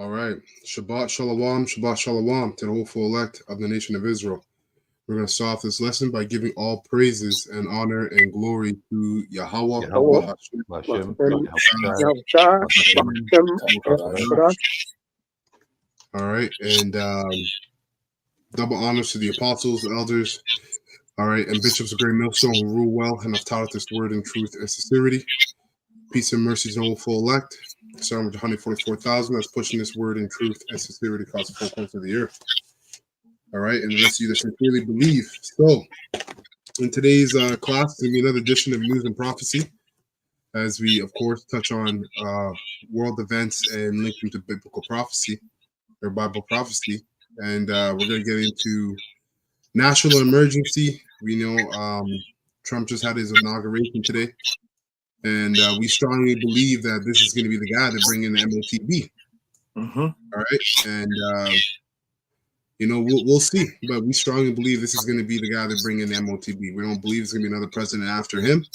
All right. Shabbat Shalom to the hopeful elect of the nation of Israel. We're going to start off this lesson by giving all praises and honor and glory to Yahweh. Hashem. All right. And double honors to the apostles, the elders, all right, and bishops of Great Millstone who rule well and have taught this word in truth and sincerity. Peace and mercy to the hopeful elect. Starting with 144,000 that's pushing this word in truth and sincerity across the four corners of the earth. All right, and the rest of you that sincerely believe. So, in today's class, there's going to be another edition of News and Prophecy, as we, of course, touch on world events and link them to biblical prophecy, or Bible prophecy. And we're going to get into national emergency. We know Trump just had his inauguration today. And we strongly believe that this is going to be the guy to bring in the MOTB. All right. And, we'll see. But we strongly believe this is going to be the guy to bring in the MOTB. We don't believe there's going to be another president after him.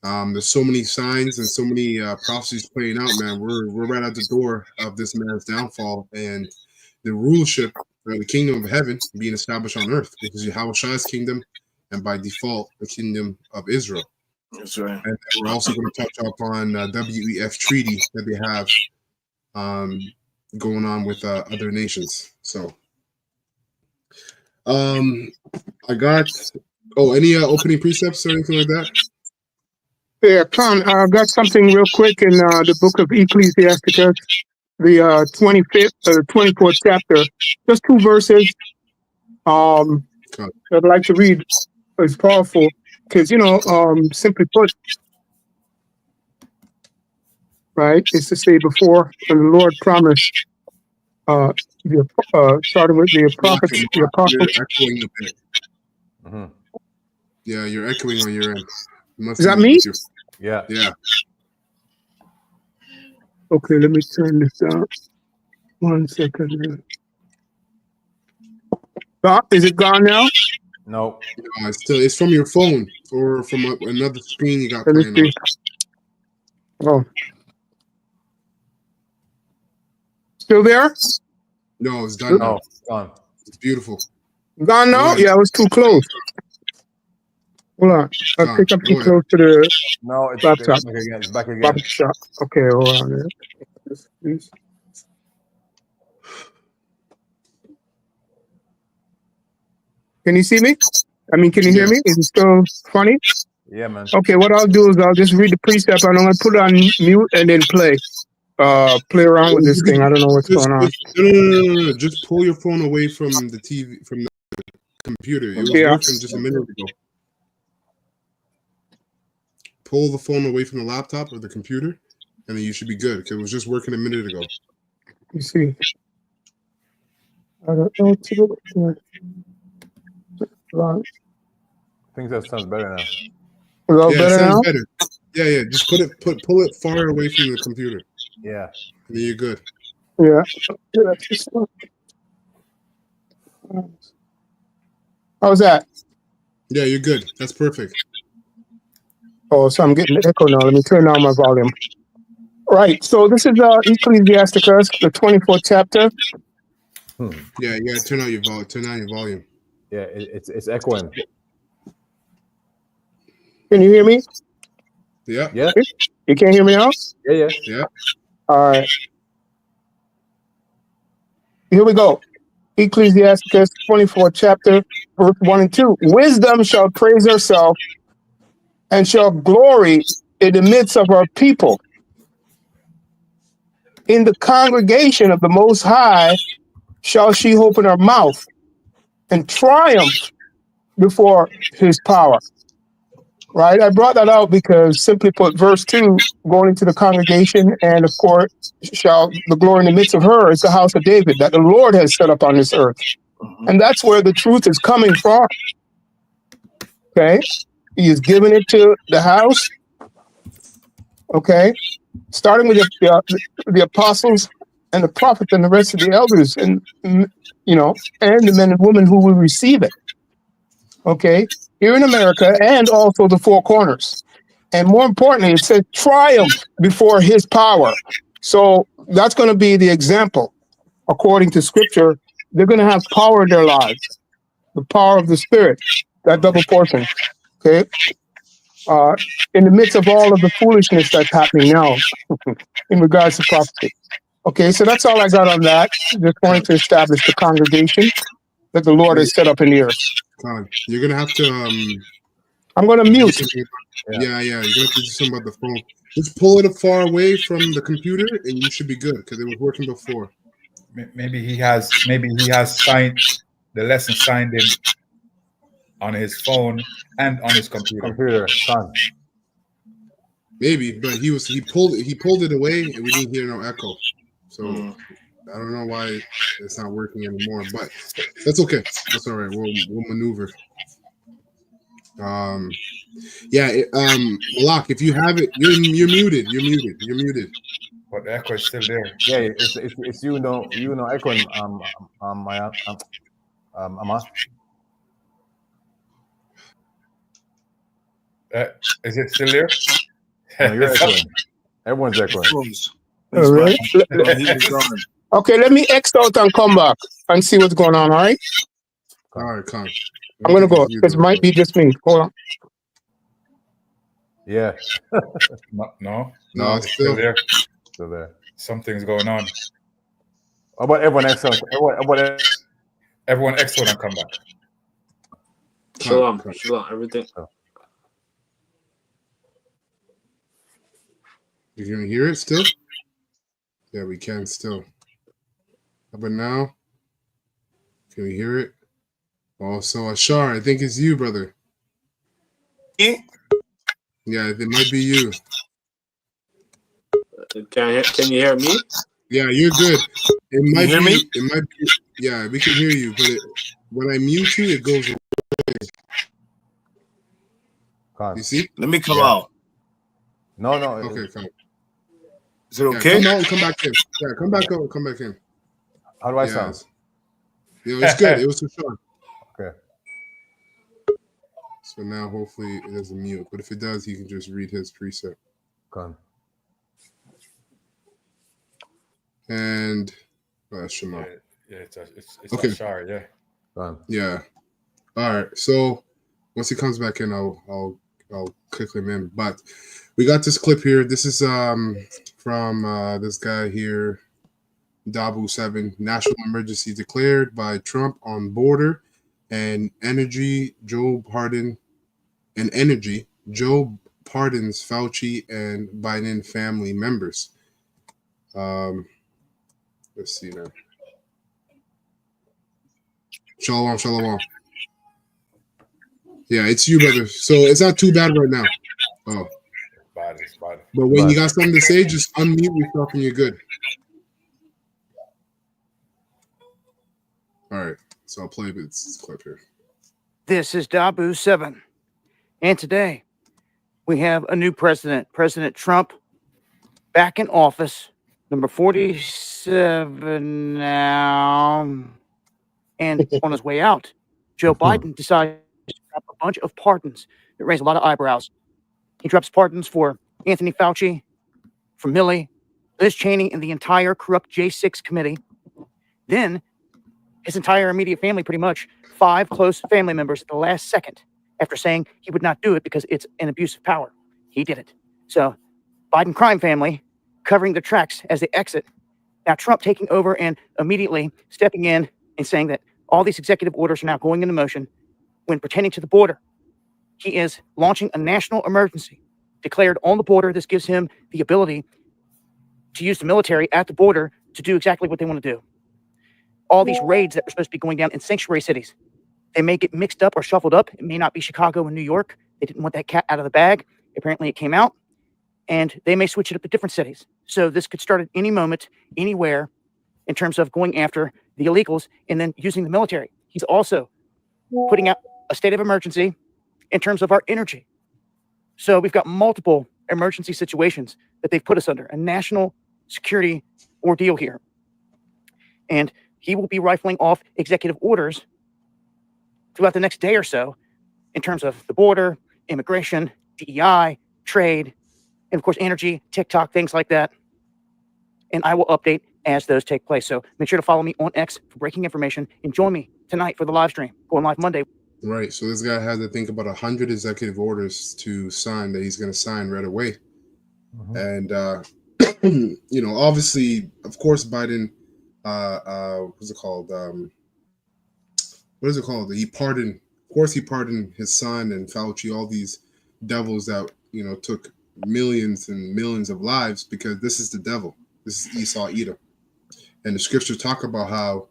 There's so many signs and so many prophecies playing out, man. We're right at the door of this man's downfall and the rulership, or the kingdom of heaven, being established on earth, which is Yahweh's kingdom, and by default, the kingdom of Israel. That's right. And we're also going to touch up on w.e.f treaty that they have going on with other nations. So, I got any opening precepts or anything like that? Yeah, Con, I got something real quick in the book of Ecclesiasticus, the 24th chapter, just 2 verses. I'd like to read. It's powerful. Because, simply put, right, it's to say before, and the Lord promised, starting with the prophets, the apostles. You're echoing a bit. Yeah, you're echoing on your end. Is that me? Yeah. Okay, let me turn this down. 1 second. Is it gone now? No. It's from your phone or from another screen you got playing on. Oh. Still there? No, it's done now. It's gone. It's beautiful. Gone now? Yeah, it was too close. Hold on. I think I'm too close to the laptop. It's back again. Okay, hold on. Please. Can you see me? Can you hear me? Is it still funny? Yeah, man. Okay, what I'll do is I'll just read the precept and I'm going to put it on mute and then play around with this thing. I don't know what's going on. No. Just pull your phone away from the TV, from the computer. It was working just a minute ago. Pull the phone away from the laptop or the computer, and then you should be good, because it was just working a minute ago. You see. I don't know what to do. I think that sounds better now. It sounds better. Yeah. Just pull it far away from the computer. Yeah. And then you're good. Yeah. How's that? Yeah, you're good. That's perfect. Oh, so I'm getting the echo now. Let me turn down my volume. Right. So this is Ecclesiasticus, the 24th chapter. Yeah, you gotta turn on your volume. Yeah, it's echoing. Can you hear me? Yeah. You can't hear me now? Yeah. All right. Here we go. Ecclesiasticus 24th chapter, verse 1 and 2. Wisdom shall praise herself and shall glory in the midst of her people. In the congregation of the Most High shall she open her mouth and triumph before his power. Right? I brought that out because, simply put, verse 2, going into the congregation, and of course, shall the glory in the midst of her is the house of David that the Lord has set up on this earth. And that's where the truth is coming from. Okay? He is giving it to the house. Okay? Starting with the apostles and the prophets and the rest of the elders, and and the men and women who will receive it. Okay? Here in America, and also the four corners. And more importantly, it says triumph before his power. So that's going to be the example. According to scripture, they're going to have power in their lives, the power of the Spirit, that double portion. Okay. In the midst of all of the foolishness that's happening now in regards to prophecy. Okay, so that's all I got on that. Just wanting to establish the congregation that the Lord has set up in the earth. You're gonna have to I'm going to mute. Yeah, you're gonna have to do something about the phone. Just pull it far away from the computer, and you should be good because it was working before. Maybe he has signed the lesson signed in on his phone and on his computer. Con. Maybe, but he pulled it away, and we didn't hear no echo. So I don't know why it's not working anymore, but that's okay. That's all right. We'll maneuver. Malak, if you have it, you're muted. You're muted. But the echo is still there. Yeah, it's you know echoing my Ama. Is it still there? No, you're echoing. Everyone's echoing. Oh, really? Okay, let me X out and come back and see what's going on. All right. All right, Con. I'm gonna go. It might be just me. Hold on. Yeah. No, it's still there. Still there. Something's going on. How about everyone excellent? Everyone excellent and come back. Shalom, everything. You can hear it still? Yeah, we can still. How about now? Can we hear it? Also, Ashar, I think it's you, brother. Me? Yeah, it might be you. Can you hear me? Yeah, you're good. It might hear be. me? It might be. Yeah, we can hear you, but when I mute you, it goes away. You see? Let me come out. No. Okay, come. Is it okay? Come out and come back in. Yeah, come back out and come back in. How do I sound? Yeah, it's good. It was too short. Okay. So now hopefully it doesn't mute, but if it does, he can just read his preset. Con. And Shema. Yeah, it's okay. Ashar, yeah. Con. Yeah. All right. So once he comes back in, I'll click him in. But we got this clip here. This is from this guy here, w.e.f. National emergency declared by Trump on border and energy. Joe pardons Fauci and Biden family members. Let's see now. Shalom. Yeah, it's you, brother. So it's not too bad right now. Oh. It's bad. But when you got something to say, just unmute yourself and you're good. All right. So I'll play this clip here. This is w.e.f. And today we have a new president, President Trump, back in office, number 47 now, and on his way out, Joe Biden decided to drop a bunch of pardons that raise a lot of eyebrows. He drops pardons for Anthony Fauci, for Milley, Liz Cheney, and the entire corrupt J6 committee. Then his entire immediate family, pretty much 5 close family members at the last second, after saying he would not do it because it's an abuse of power. He did it. So Biden crime family covering the tracks as they exit. Now Trump taking over and immediately stepping in and saying that all these executive orders are now going into motion when pertaining to the border. He is launching a national emergency declared on the border. This gives him the ability to use the military at the border to do exactly what they want to do. All these raids that are supposed to be going down in sanctuary cities, they may get mixed up or shuffled up. It may not be Chicago and New York. They didn't want that cat out of the bag. Apparently it came out, and they may switch it up to different cities. So this could start at any moment, anywhere, in terms of going after the illegals and then using the military. He's also putting out a state of emergency in terms of our energy. So we've got multiple emergency situations that they've put us under, a national security ordeal here. And he will be rifling off executive orders throughout the next day or so in terms of the border, immigration, DEI, trade, and of course, energy, TikTok, things like that. and I will update as those take place. So make sure to follow me on X for breaking information and join me tonight for the live stream, going live Monday. Right. So this guy had to think about 100 executive orders to sign that he's going to sign right away. And, obviously, of course, Biden, what's it called? What is it called? He pardoned his son and Fauci, all these devils that, took millions and millions of lives, because this is the devil. This is Esau, Edom. And the scriptures talk about how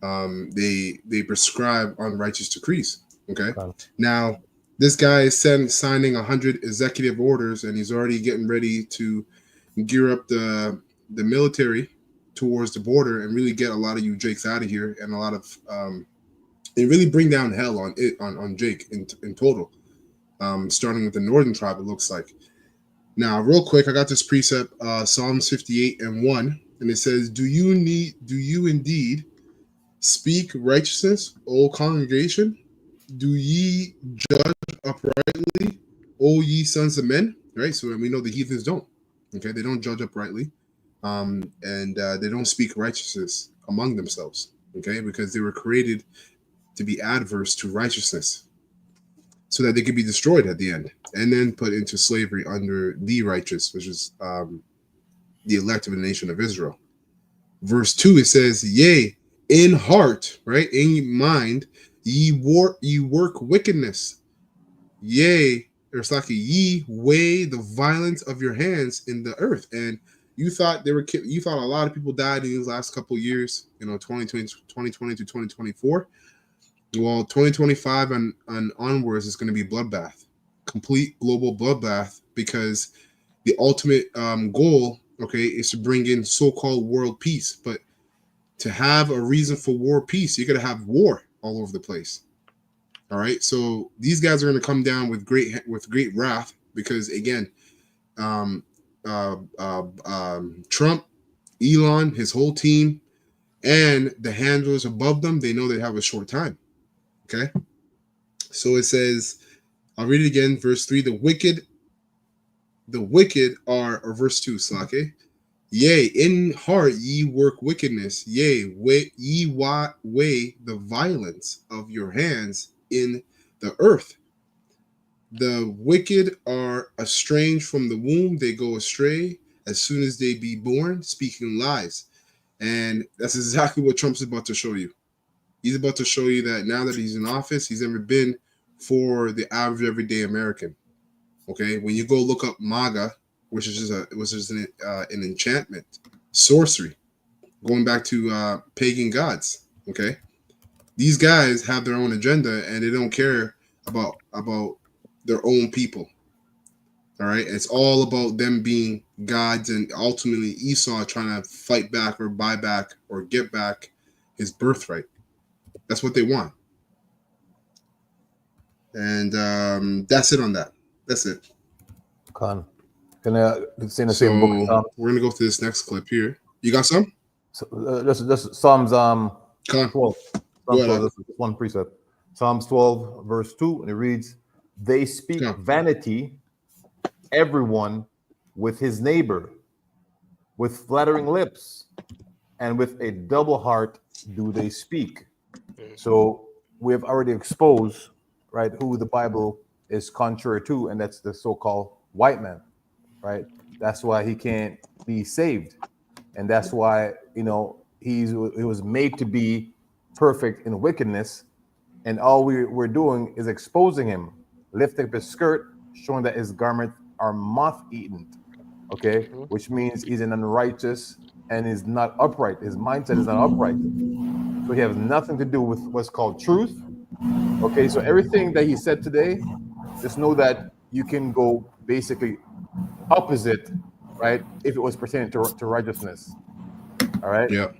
they prescribe unrighteous decrees. Okay. Now, this guy is signing 100 executive orders, and he's already getting ready to gear up the military towards the border and really get a lot of you Jakes out of here, and a lot of and really bring down hell on Jake in total. Starting with the northern tribe, it looks like. Now, real quick, I got this precept, Psalms 58:1, and it says, "Do you indeed speak righteousness, O congregation? Do ye judge uprightly, O ye sons of men?" Right. So we know the heathens don't. Okay, they don't judge uprightly, and they don't speak righteousness among themselves. Okay, because they were created to be adverse to righteousness, so that they could be destroyed at the end and then put into slavery under the righteous, which is the elect of the nation of Israel. Verse 2, it says, "Yea, in heart," right, in mind, ye work wickedness. Yea, or Slaki, ye weigh the violence of your hands in the earth. And you thought you thought a lot of people died in these last couple of years, 2020 to 2024. Well, 2025 and onwards is going to be bloodbath, complete global bloodbath, because the ultimate goal, okay, is to bring in so-called world peace. But to have a reason for war peace, you got to have war all over the place. All right, so these guys are going to come down with great wrath, because again, Trump, Elon, his whole team, and the handlers above them, they know they have a short time. Okay, so it says, I'll read it again, verse 3, the wicked are, or verse 2, Slake, "Yea, in heart ye work wickedness, yea, weigh the violence of your hands in the earth. The wicked are estranged from the womb, they go astray as soon as they be born, speaking lies." And that's exactly what Trump's about to show you. He's about to show you that now that he's in office, he's never been for the average everyday American. Okay, when you go look up MAGA, which is just an enchantment, sorcery, going back to pagan gods. Okay, these guys have their own agenda, and they don't care about their own people. All right, it's all about them being gods, and ultimately Esau trying to fight back or buy back or get back his birthright. That's what they want. And that's it on that. That's it. Can it's in the same book. We're gonna go to this next clip here. You got some? So, just Psalms 12. Psalms 12, this is one precept. Psalms 12, verse 2, and it reads, "They speak vanity, everyone with his neighbor, with flattering lips, and with a double heart do they speak." So we have already exposed, right, who the Bible is contrary to, and that's the so-called white man, right? That's why he can't be saved, and that's why he was made to be perfect in wickedness, and all we're doing is exposing him, lifting up his skirt, showing that his garments are moth-eaten, okay, which means he's an unrighteous and is not upright. His mindset is not upright, so he has nothing to do with what's called truth. Okay, so everything that he said today, just know that you can go basically opposite, right, if it was pertaining to righteousness. All right. Yeah.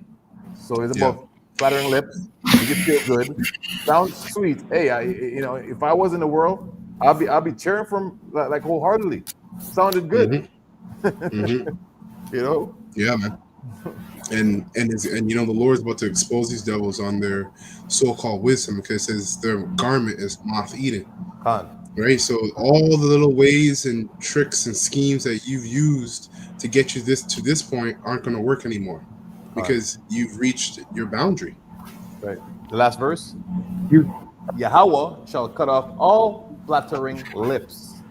So it's about flattering lips. You feel good, sounds sweet. Hey, if I was in the world, I'll be cheering from like wholeheartedly. Sounded good. Yeah, man. And the Lord's about to expose these devils on their so-called wisdom, because it says their garment is moth-eaten. right? So all the little ways and tricks and schemes that you've used to get you to this point aren't going to work anymore because you've reached your boundary. Right. The last verse. You Yahweh shall cut off all flattering lips,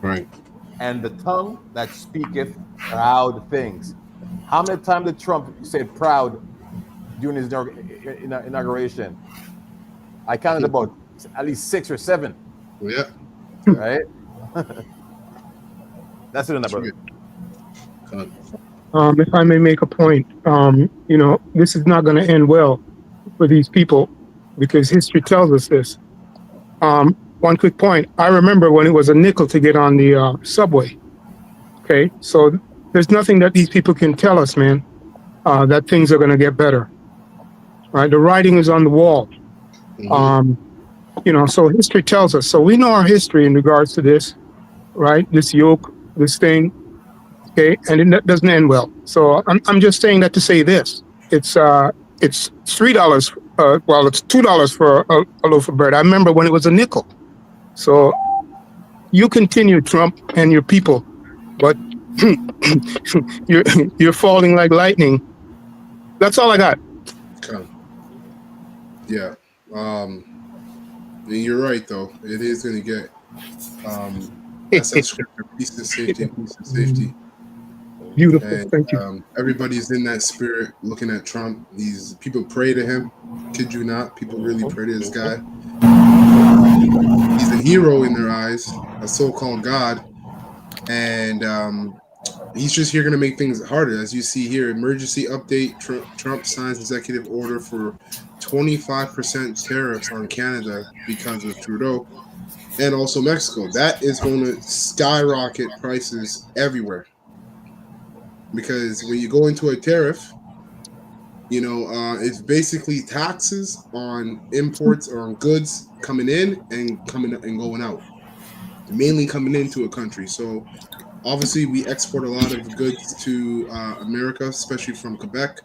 Right. and the tongue that speaketh proud things. How many times did Trump say proud during his inauguration? I counted about at least 6 or 7. Yeah. Right? That's it, brother. if I may make a point, this is not going to end well for these people because history tells us this. One quick point. I remember when it was a nickel to get on the subway. Okay. So there's nothing that these people can tell us, man, that things are going to get better. Right. The writing is on the wall. So history tells us. So we know our history in regards to this, right? This yoke, this thing. Okay. And it doesn't end well. So I'm just saying that to say this. It's $3. It's $2 for a loaf of bread. I remember when it was a nickel. So you continue, Trump and your people, but you're falling like lightning. That's all I got. Okay. Yeah. You're right, though. It is going to get. That's that scripture: peace and safety, peace and safety. Beautiful. And, Thank you. everybody's in that spirit, looking at Trump. These people pray to him. Kid you not, people really pray to this guy. He's a hero in their eyes, a so-called god, and he's just here going to make things harder. As you see here, emergency update: Trump signs executive order for 25% tariffs on Canada because of Trudeau, and also Mexico. That is going to skyrocket prices everywhere. Because when you go into a tariff, it's basically taxes on imports or on goods coming in and going out, mainly coming into a country. So obviously we export a lot of goods to America, especially from Quebec.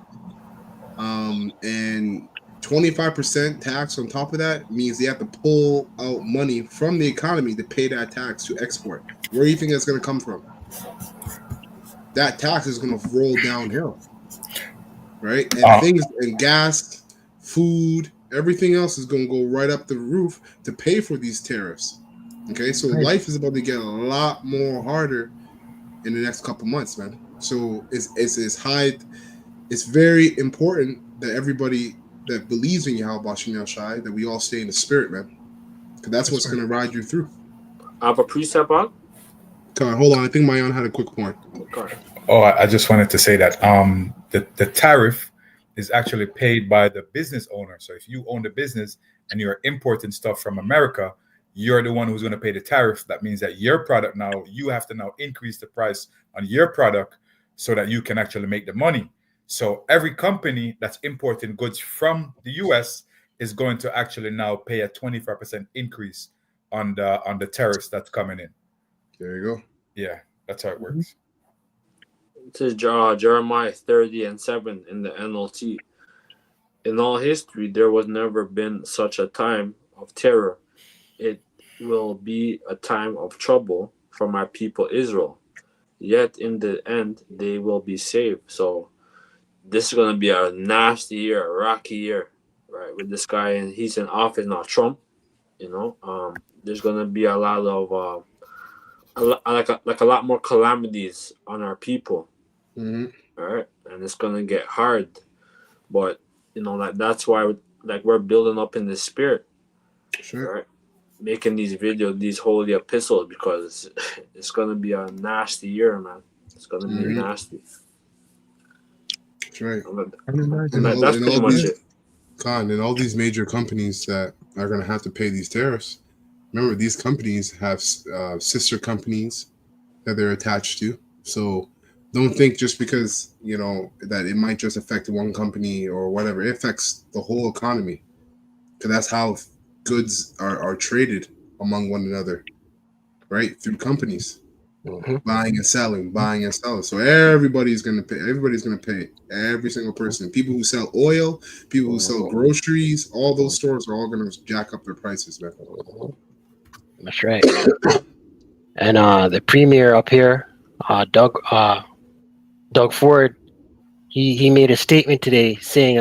And 25% tax on top of that means they have to pull out money from the economy to pay that tax to export. Where do you think that's going to come from? That tax is going to roll downhill, right? And things and gas, food, everything else is going to go right up the roof to pay for these tariffs. Okay, so life is about to get a lot more harder in the next couple months, man. So it's high. It's very important that everybody that believes in Yahweh Shem Shai, that we all stay in the spirit, man. Because that's what's going to ride you through. I have a precept on. Hold on, I think Mayan had a quick point. Oh, I just wanted to say that the tariff is actually paid by the business owner. So if you own the business and you're importing stuff from America, you're the one who's going to pay the tariff. That means that your product now, you have to now increase the price on your product so that you can actually make the money. So every company that's importing goods from the US is going to actually now pay a 25% increase on the tariffs that's coming in. There you go. Yeah, that's how it works. It says Jeremiah 30:7 in the NLT. In all history, there was never been such a time of terror. It will be a time of trouble for my people Israel. Yet in the end, they will be saved. So this is going to be a nasty year, a rocky year, right? With this guy, and he's in office now, Trump. There's going to be a lot of a lot more calamities on our people. Mm-hmm. All right, and it's gonna get hard, but that's why we're building up in the spirit. Sure. Right, making these videos, these holy epistles, because it's gonna be a nasty year, man. It's gonna be nasty. That's right. That's pretty much it. And all these major companies that are going to have to pay these tariffs, remember, these companies have sister companies that they're attached to. So don't think just because, that it might just affect one company or whatever. It affects the whole economy. Because that's how goods are traded among one another, right? Through companies. Buying and selling. So everybody's going to pay. Everybody's going to pay. Every single person. People who sell oil, people who sell groceries, all those stores are all going to jack up their prices, man. That's right. And the premier up here, Doug Ford, he made a statement today saying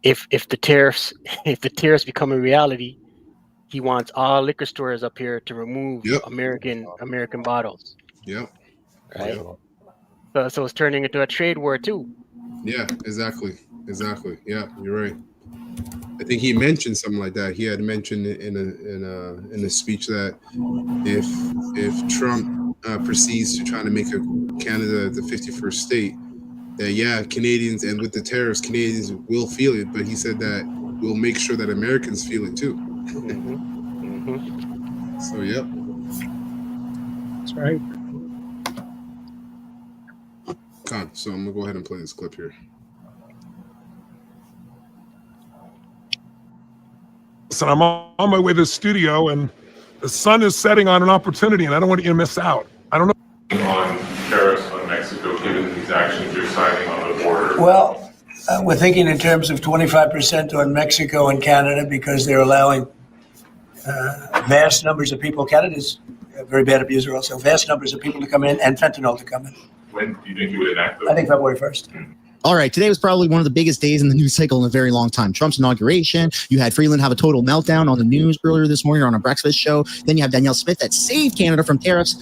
if the tariffs become a reality, he wants all liquor stores up here to remove American bottles. Yep. Right. Yep. So it's turning into a trade war too. Yeah, exactly. Yeah, you're right. I think he mentioned something like that. He had mentioned in a speech that if Trump proceeds to try to make Canada the 51st state, that Canadians, and with the tariffs, Canadians will feel it. But he said that we'll make sure that Americans feel it too. So yep, that's right. So I'm gonna go ahead and play this clip here. So I'm on my way to the studio, and the sun is setting on an opportunity, and I don't want you to miss out. I don't know. On tariffs on Mexico, given these actions you're signing on the border? Well, we're thinking in terms of 25% on Mexico and Canada because they're allowing vast numbers of people. Canada's a very bad abuser also. Vast numbers of people to come in and fentanyl to come in. When do you think you would enact those? I think February 1st. All right, today was probably one of the biggest days in the news cycle in a very long time. Trump's inauguration. You had Freeland have a total meltdown on the news earlier this morning on a breakfast show. Then you have Danielle Smith that saved Canada from tariffs.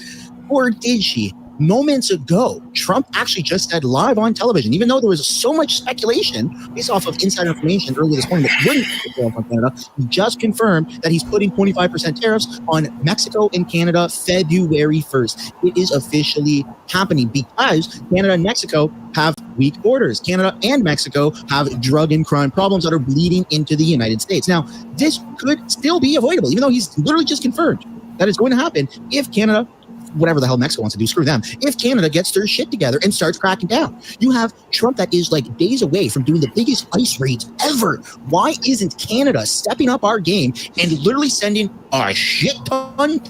Or did she? Moments ago, Trump actually just said live on television, even though there was so much speculation based off of insider information earlier this morning that wouldn't put tariffs on Canada, he just confirmed that he's putting 25% tariffs on Mexico and Canada February 1st. It is officially happening because Canada and Mexico have weak borders. Canada and Mexico have drug and crime problems that are bleeding into the United States. Now, this could still be avoidable, even though he's literally just confirmed that it's going to happen if Canada, whatever the hell Mexico wants to do, screw them. If Canada gets their shit together and starts cracking down, you have Trump that is like days away from doing the biggest ICE raids ever. Why isn't Canada stepping up our game and literally sending a shit ton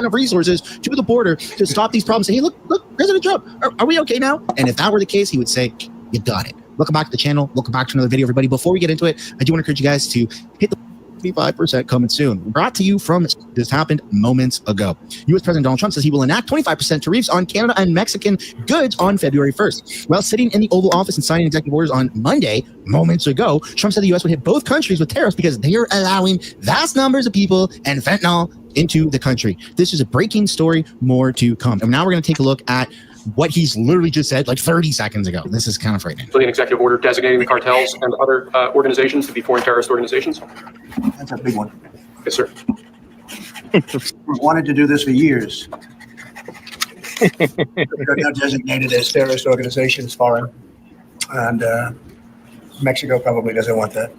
of resources to the border to stop these problems? Say, hey, look, President Trump, are we okay now? And if that were the case, he would say, you got it. Welcome back to the channel. Welcome back to another video, everybody. Before we get into it, I do want to encourage you guys to hit the 25% coming soon. Brought to you from this happened moments ago. U.S. President Donald Trump says he will enact 25% tariffs on Canada and Mexican goods on February 1st. While sitting in the Oval Office and signing executive orders on Monday, moments ago, Trump said the U.S. would hit both countries with tariffs because they are allowing vast numbers of people and fentanyl into the country. This is a breaking story, more to come. And now we're going to take a look at what he's literally just said like 30 seconds ago. This is kind of frightening. An executive order designating the cartels and other organizations to be foreign terrorist organizations. That's a big one. Yes, sir. We've wanted to do this for years. They're now designated as terrorist organizations, foreign. And Mexico probably doesn't want that.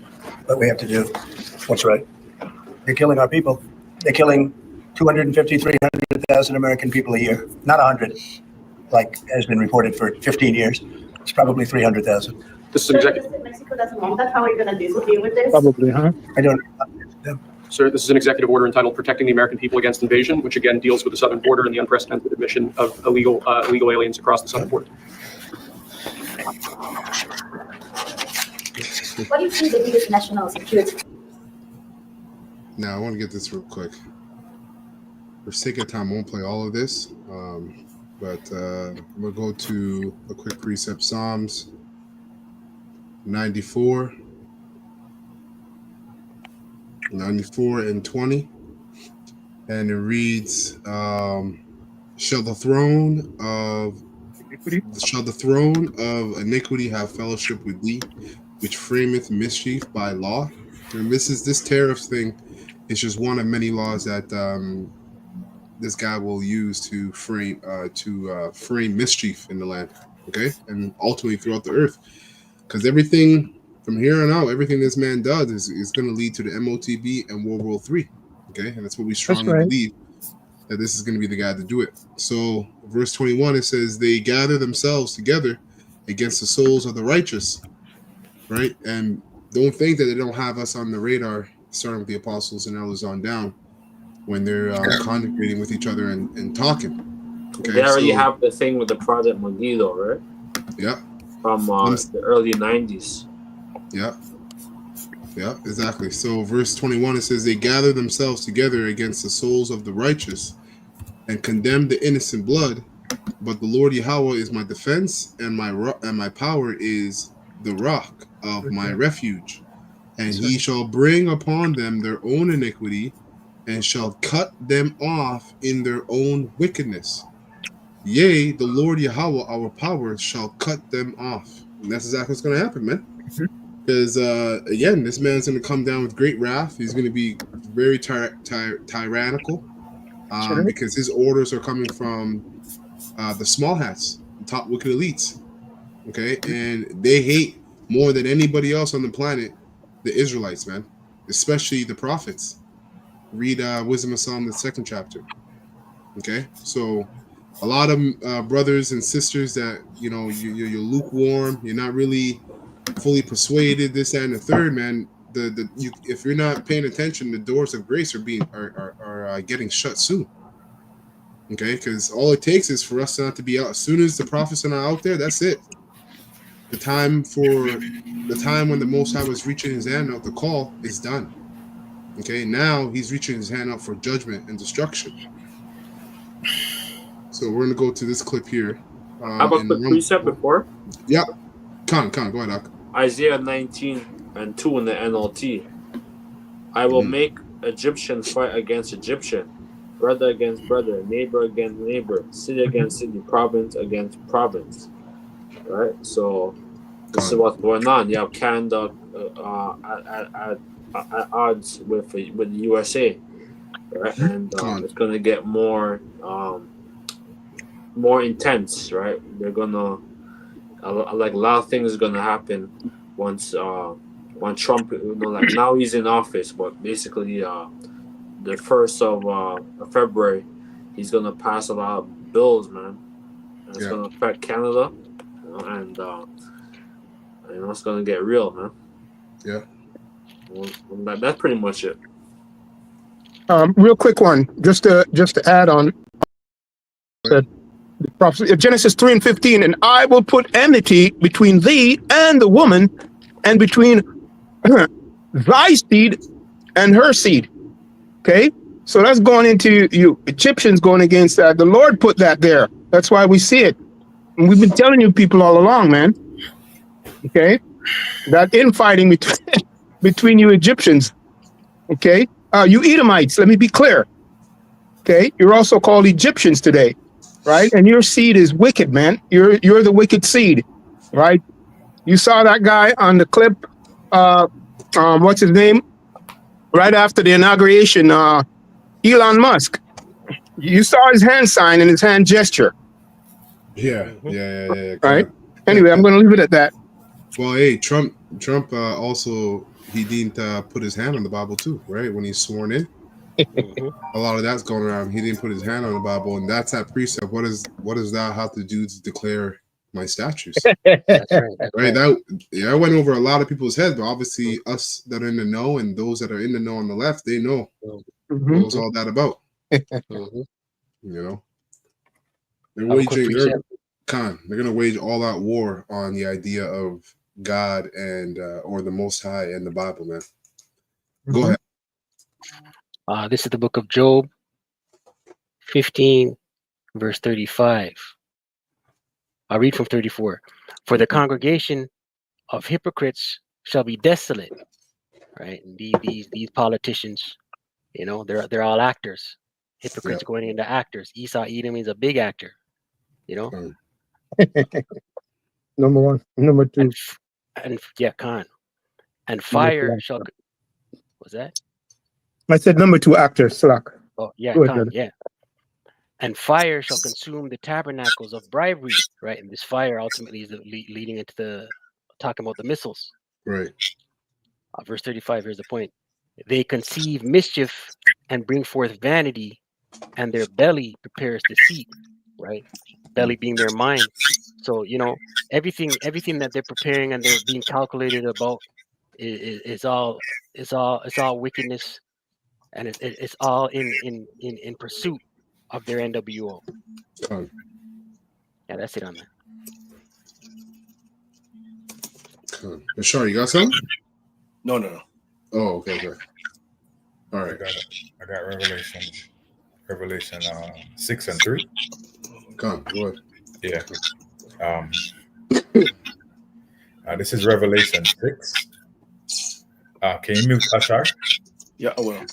But we have to do what's right. They're killing our people. They're killing 250, 300,000 American people a year. Not 100. Like has been reported for 15 years. It's probably 300,000. This is an executive. Mexico doesn't want that. How are you going to deal with this? Probably, huh? I don't know. Sir, this is an executive order entitled Protecting the American People Against Invasion, which again deals with the southern border and the unprecedented admission of illegal aliens across the southern border. What do you see the biggest national security? Now, I want to get this real quick. For sake of time, I won't play all of this. But we'll go to a quick precept. Psalms 94 and 20. And it reads, shall the throne of iniquity have fellowship with thee, which frameth mischief by law? And this tariff thing is just one of many laws that this guy will use to frame mischief in the land, okay, and ultimately throughout the earth, because everything from here on out, everything this man does is going to lead to the MOTB and World War III, okay, and that's what we strongly believe, that this is going to be the guy to do it. So, verse 21, it says, "They gather themselves together against the souls of the righteous," right? And don't think that they don't have us on the radar, starting with the apostles and elders on down, when they're congregating with each other and talking. Okay, they already have the thing with the Project Magneto, right? Yeah. From the early 90s. Yeah. Yeah, exactly. So verse 21, it says, they gather themselves together against the souls of the righteous and condemn the innocent blood. But the Lord Yahweh is my defense, and my power is the rock of my refuge. And he shall bring upon them their own iniquity, and shall cut them off in their own wickedness. Yea, the Lord Yahweh, our power, shall cut them off. And that's exactly what's going to happen, man. Because, again, this man's going to come down with great wrath. He's going to be very tyrannical because his orders are coming from the small hats, the top wicked elites. Okay? And they hate more than anybody else on the planet the Israelites, man, especially the prophets. Read Wisdom of Solomon, the 2nd chapter. Okay? So a lot of brothers and sisters that, you know, you're lukewarm, you're not really fully persuaded, this, that, and the third, man. If you're not paying attention, the doors of grace are getting shut soon. Okay, because all it takes is for us not to be out. As soon as the prophets are not out there, that's it. The time when the Most High was reaching his hand out, the call is done. Okay, now he's reaching his hand out for judgment and destruction. So we're gonna go to this clip here. How about the precept before? Yeah, go ahead, Doc. Isaiah 19:2 in the NLT. I will make Egyptian fight against Egyptian, brother against brother, neighbor against neighbor, city against city, province against province. Right? So this is what's going on. You have Canada at odds with the USA, right? And it's gonna get more intense, right? They're gonna like a lot of things is gonna happen once Trump, you know, like now he's in office, but basically the 1st of February he's gonna pass a lot of bills, man. And it's gonna affect Canada, you know, and you know, it's gonna get real, man. Yeah. Well, that's pretty much it. Real quick one, just to add on. Genesis 3:15, and I will put enmity between thee and the woman, and between thy seed and her seed. Okay, so that's going into you Egyptians going against that. The Lord put that there. That's why we see it. And we've been telling you people all along, man. Okay, that infighting between you Egyptians. Okay, you Edomites. Let me be clear. Okay, you're also called Egyptians today, right? And your seed is wicked, man. You're the wicked seed, right? You saw that guy on the clip. What's his name? Right after the inauguration, Elon Musk. You saw his hand sign and his hand gesture. Yeah. Right. Anyway, I'm going to leave it at that. Well, hey, Trump also, he didn't put his hand on the Bible too, right? When he's sworn in. A lot of that's going around. He didn't put his hand on the Bible, and that's that precept. What does thou have to do to declare my statutes? That's right. Right. That went over a lot of people's heads, but obviously us that are in the know and those that are in the know on the left, they know what was all that about. You know, they're gonna wage all out war on the idea of God and or the Most High and the Bible, man. Go ahead. This is the book of Job 15, verse 35. I'll read from 34. For the congregation of hypocrites shall be desolate. Right? And these politicians, you know, they're all actors. Hypocrites going into actors. Esau Edom is a big actor, you know. Number one, number two. And Khan. And fire shall. What's that? I said number two actor, Slack. Oh, yeah, Khan, yeah. And fire shall consume the tabernacles of bribery, right? And this fire ultimately is leading into the talking about the missiles. Right. Verse 35, here's the point. They conceive mischief and bring forth vanity, and their belly prepares deceit, right? Belly being their mind. So, you know, everything that they're preparing and they're being calculated about is all wickedness, and it's all in pursuit of their NWO. Yeah, that's it on that. Bashar, you got something? No. Oh, okay. All right. I got Revelation 6 and 3. Come, go ahead. Yeah. This is Revelation 6. Can you mute Ashar? Yeah, I will.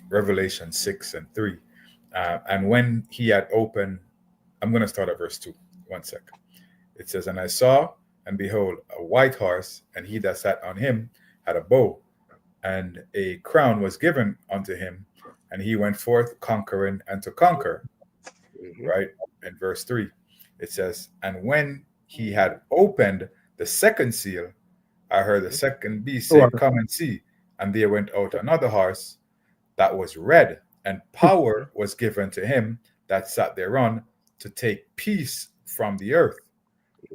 Revelation 6 and 3. And when he had opened, I'm going to start at verse 2. 1 sec. It says, and I saw, and behold, a white horse, and he that sat on him had a bow, and a crown was given unto him, and he went forth conquering and to conquer. Right? In verse 3, it says, and when he had opened the second seal, I heard the second beast say, come and see. And there went out another horse that was red, and power was given to him that sat thereon to take peace from the earth,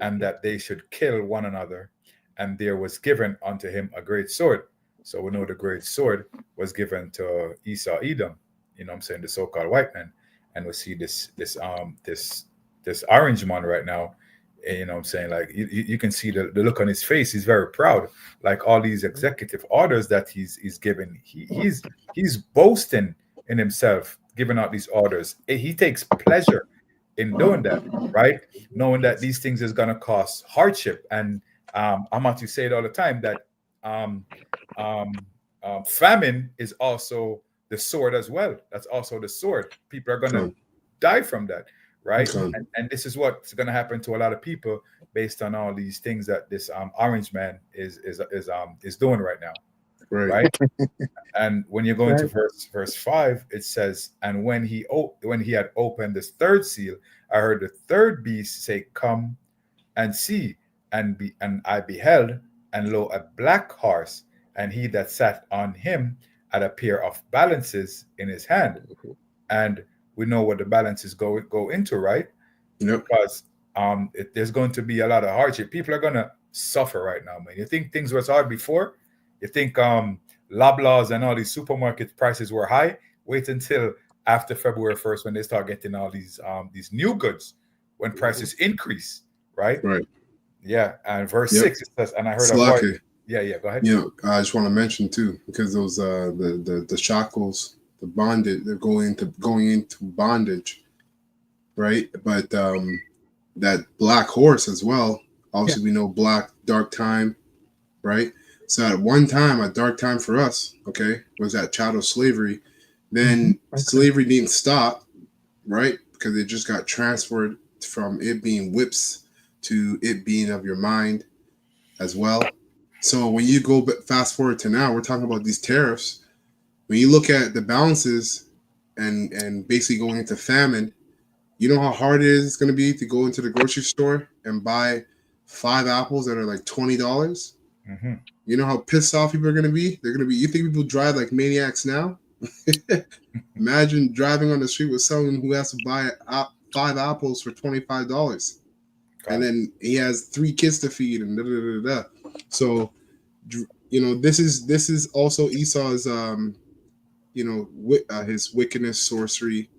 and that they should kill one another. And there was given unto him a great sword. So we know the great sword was given to Esau Edom, you know what I'm saying, the so-called white man. And we see this orange man right now, you know what I'm saying, like you can see the look on his face. He's very proud, like all these executive orders that he's given. He's boasting in himself, giving out these orders. He takes pleasure in doing that, right? Knowing that these things is going to cause hardship. And I'm about to say it all the time that famine is also the sword as well. That's also the sword. People are going to die from that, right? And this is what's going to happen to a lot of people based on all these things that this orange man is doing right now, right? And when you go into verse 5, it says, and when he had opened this third seal, I heard the third beast say, come and see. And I beheld, and lo, a black horse, and he that sat on him had a pair of balances in his hand. And we know what the balances go into, right? Because there's going to be a lot of hardship. People are going to suffer right now, man. You think things was hard before? You think Loblaws and all these supermarket prices were high? Wait until after February 1st when they start getting all these new goods, when prices increase, right? Right. Yeah. And verse 6, it says, and I heard a voice. Yeah, go ahead. I just want to mention too, because those the shackles, the bondage, they're going into bondage, right? But that black horse as well. Obviously, we know black dark time, right? So at one time, a dark time for us, okay, was that chattel slavery. Then slavery didn't stop, right? Because it just got transferred from it being whips to it being of your mind as well. So when you go fast forward to now, we're talking about these tariffs. When you look at the balances and basically going into famine, you know how hard it is going to be to go into the grocery store and buy 5 apples that are like $20? You know how pissed off people are going to be? They're going to be, you think people drive like maniacs now? Imagine driving on the street with someone who has to buy 5 apples for $25. And then he has 3 kids to feed and da da da da. So, you know, this is also Esau's, his wickedness, sorcery,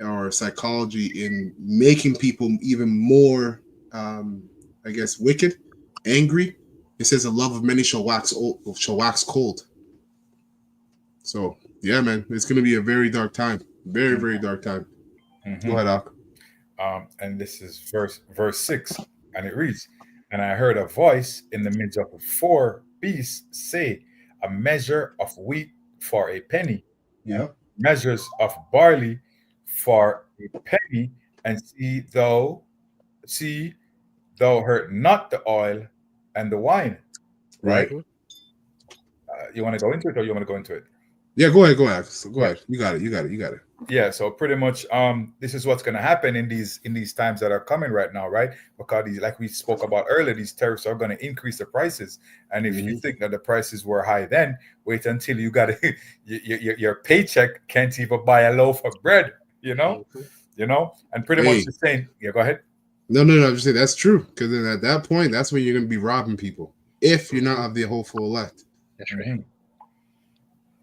or psychology in making people even more, I guess, wicked, angry. It says the love of many shall wax cold. So yeah, man, it's going to be a very dark time, very very dark time. Go ahead, Doc. And this is verse 6, and it reads, and I heard a voice in the midst of 4 beasts say, a measure of wheat for a penny, measures of barley for a penny, and see thou hurt not the oil and the wine. Right? You want to go into it, or you want to go into it? Yeah, go ahead. Go ahead. You got it. Yeah, so pretty much this is what's going to happen in these times that are coming right now, right? Because like we spoke about earlier, these tariffs are going to increase the prices. And if you think that the prices were high then, wait until you got your paycheck can't even buy a loaf of bread, you know? And pretty much the same. Yeah, go ahead. No, I'm just saying that's true, because then at that point, that's when you're going to be robbing people if you're not of the hopeful elect. That's right.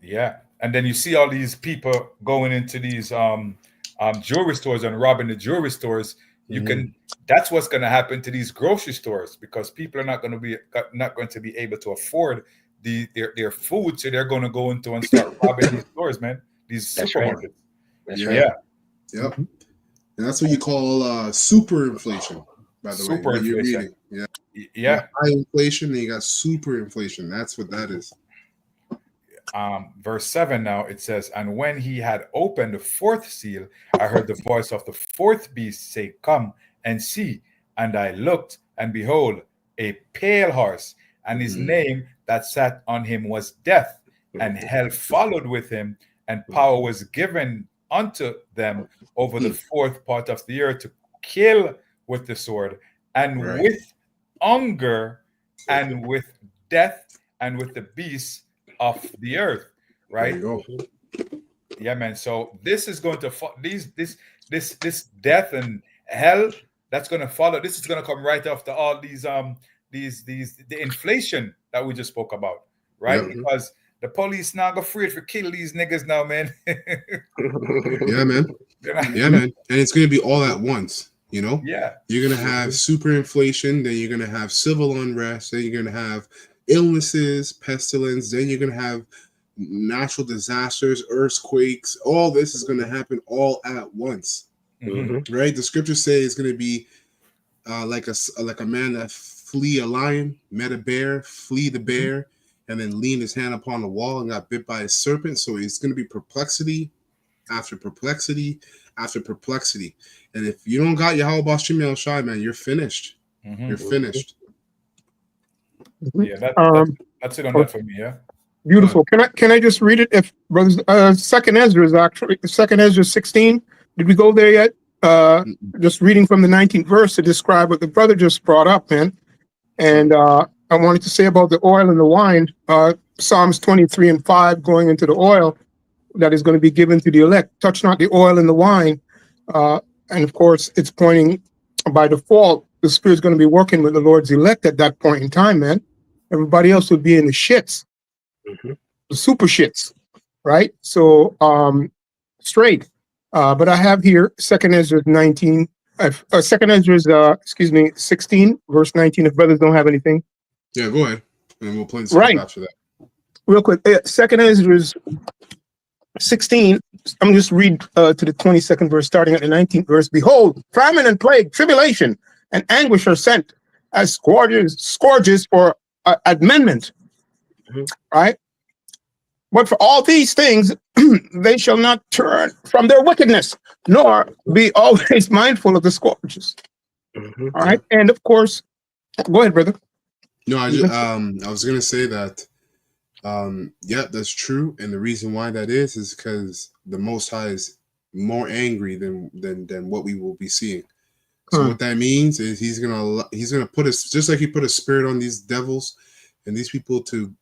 Yeah, and then you see all these people going into these jewelry stores and robbing the jewelry stores. You can. That's what's going to happen to these grocery stores because people are not going to be able to afford their food, so they're going to go into and start robbing these stores, man. These supermarkets. Right. That's Yeah. right. Yep. And that's what you call super inflation, by the way. What you're reading. Yeah. Yeah. High inflation, and you got super inflation. That's what that is. Verse 7 now it says, and when he had opened the fourth seal, I heard the voice of the fourth beast say, come and see. And I looked, and behold, a pale horse, and his name that sat on him was Death, and hell followed with him, and power was given unto them over the fourth part of the earth to kill with the sword, and with hunger, and with death, and with the beasts of the earth. Right? There you go. Yeah, man. So this is going to this death and hell that's going to follow. This is going to come right after all these the inflation that we just spoke about, right? Because the police now go afraid for kill these niggas now, man. Yeah, man. Yeah, man. And it's going to be all at once, you know? Yeah. You're going to have super inflation, then you're going to have civil unrest, then you're going to have illnesses, pestilence, then you're going to have natural disasters, earthquakes. All this is going to happen all at once, right? The scriptures say it's going to be like a man that flee a lion, met a bear, flee the bear, and then leaned his hand upon the wall and got bit by a serpent. So it's going to be perplexity after perplexity after perplexity. And if you don't got Yahweh Bashim El Shai, man, you're finished. You're finished. Yeah, that's it on that for me. Yeah. Beautiful. Can I just read it? If brothers, Second Ezra is actually Second Ezra 16. Did we go there yet? Just reading from the 19th verse to describe what the brother just brought up, man. And I wanted to say about the oil and the wine. Psalms 23 and 5, going into the oil that is going to be given to the elect. Touch not the oil and the wine. And of course, it's pointing by default. The Spirit's going to be working with the Lord's elect at that point in time, man. Everybody else would be in the shits. The super shits, right? So straight. But I have here Second Ezra 19, Second Ezra 16, verse 19. If brothers don't have anything, yeah, go ahead, and we'll play some after that. Real quick, Second Ezra 16. I'm just read to the 22nd verse, starting at the 19th verse. Behold, famine and plague, tribulation and anguish are sent as scourges for amendment. Right? But for all these things, they shall not turn from their wickedness, nor be always mindful of the scourges. All right. And of course, go ahead, brother. No, I was going to say that, yeah, that's true. And the reason why that is because the Most High is more angry than what we will be seeing. So what that means is he's gonna put us, just like he put a spirit on these devils and these people to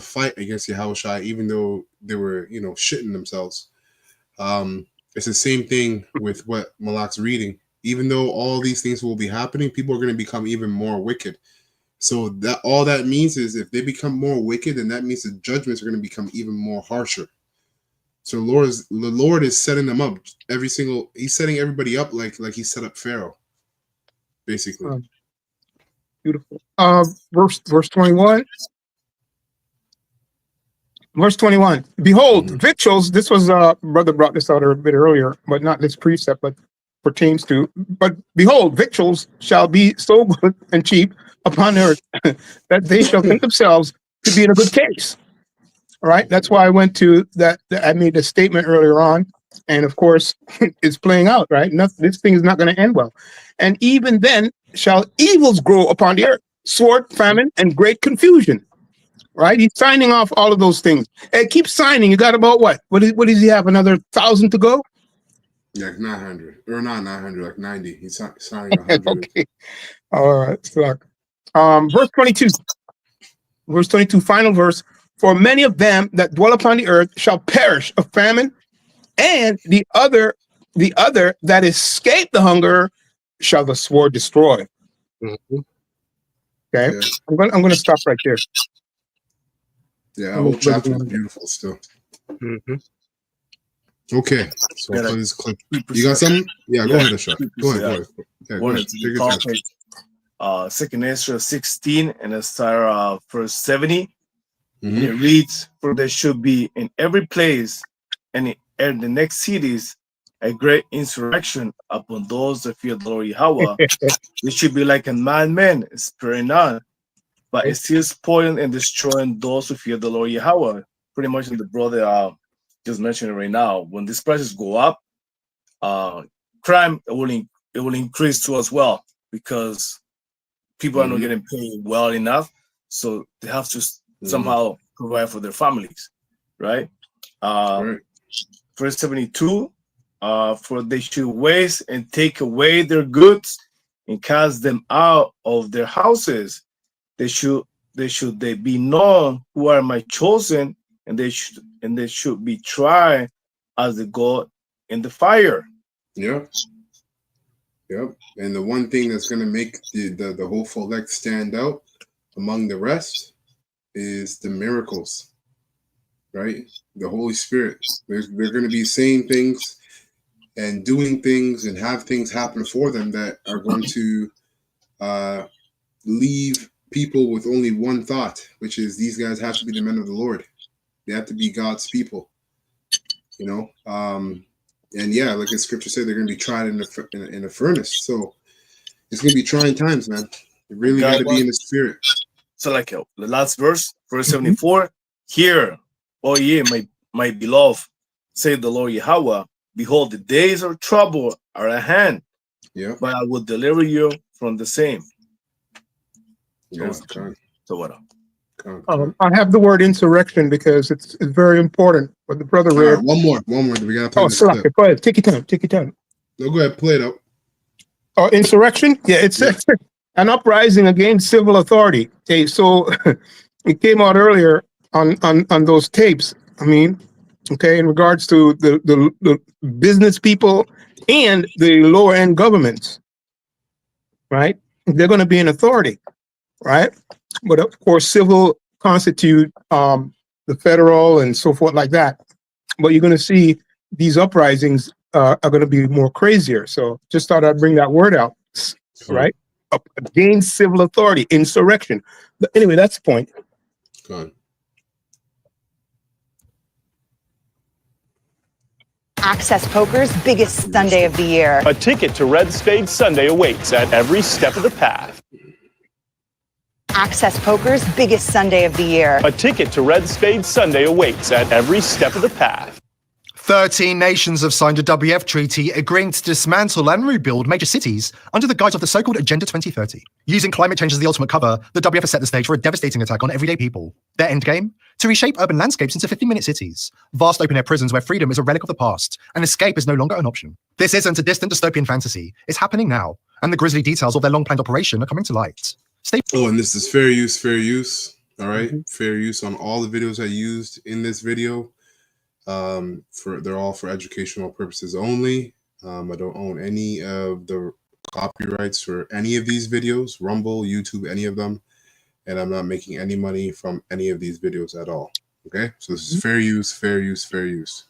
fight against Yahushua, even though they were, shitting themselves. It's the same thing with what Malak's reading. Even though all these things will be happening, people are going to become even more wicked. So that all that means is if they become more wicked, then that means the judgments are going to become even more harsher. So the Lord is setting them up. He's setting everybody up like he set up Pharaoh, basically. Beautiful. Verse 21. Verse 21. Behold, victuals. This was brother brought this out a bit earlier, but not this precept, but pertains to. But behold, victuals shall be so good and cheap upon earth that they shall think themselves to be in a good case. All right. That's why I went to that. I made a statement earlier on, and of course, it's playing out. Right. This thing is not going to end well. And even then shall evils grow upon the earth, sword, famine, and great confusion. Right, he's signing off all of those things. Hey, keep signing. You got about what? What does he have? Another 1,000 to go? Yeah, 900 or not 900, like 90. He's signing 100. Okay. All right. So, verse 22. Verse 22, final verse. For many of them that dwell upon the earth shall perish of famine, and the other that escape the hunger shall the sword destroy. Okay, yeah. I'm going to stop right there. Yeah, the whole chapter is beautiful still. Okay, so I'll play this clip. You got something? Yeah, go ahead, Ashok. Go ahead. According to the prophet, 2 Ezra 16 and it starts verse 70. And it reads, "For there should be in every place and in the next cities a great insurrection upon those that fear the Lord Yahweh. It should be like a madman, sparing none, but it's still spoiling and destroying those who fear the Lord Yahweh." Pretty much, the brother just mentioned it right now. When these prices go up, crime it will increase too as well, because people are not getting paid well enough, so they have to somehow provide for their families, right? Verse 72, for they should waste and take away their goods and cast them out of their houses. They should be known who are my chosen, and they should be tried as the gold in the fire. Yep. And the one thing that's going to make the whole elect stand out among the rest is the miracles, right? The Holy Spirit. They're going to be saying things and doing things and have things happen for them that are going to leave people with only one thought, which is these guys have to be the men of the Lord. They have to be God's people, you know. And yeah, like the scripture said, they're going to be tried in a furnace. So it's going to be trying times, man. You really got to be in the spirit. So like the last verse 74, "Hear, O ye, my beloved, say the Lord Yahweh, behold, the days of trouble are at hand, but I will deliver you from the same." So what? I have the word insurrection because it's very important. What the brother read. Right, one more. We gotta play this clip. Go ahead. Take your time. No, go ahead. Play it out. Insurrection. Yeah, it's an uprising against civil authority. Okay, so it came out earlier on those tapes. I mean, okay, in regards to the business people and the lower end governments, right? They're going to be in authority, right? But of course, civil constitute the federal and so forth like that. But you're going to see these uprisings are going to be more crazier. So just thought I'd bring that word out, right? Against civil authority, insurrection. But anyway, that's the point. Go on. Access Poker's biggest Sunday of the year. A ticket to Red Spade Sunday awaits at every step of the path. Access Poker's biggest Sunday of the year. A ticket to Red Spade Sunday awaits at every step of the path. 13 nations have signed a w.e.f. treaty agreeing to dismantle and rebuild major cities under the guise of the so-called Agenda 2030. Using climate change as the ultimate cover, the w.e.f. has set the stage for a devastating attack on everyday people. Their endgame? To reshape urban landscapes into 15-minute cities, vast open-air prisons where freedom is a relic of the past, and escape is no longer an option. This isn't a distant dystopian fantasy. It's happening now, and the grisly details of their long-planned operation are coming to light. And this is fair use. All right, fair use on all the videos I used in this video. They're all for educational purposes only. I don't own any of the copyrights for any of these videos, Rumble, YouTube, any of them, and I'm not making any money from any of these videos at all. Okay, so this is fair use.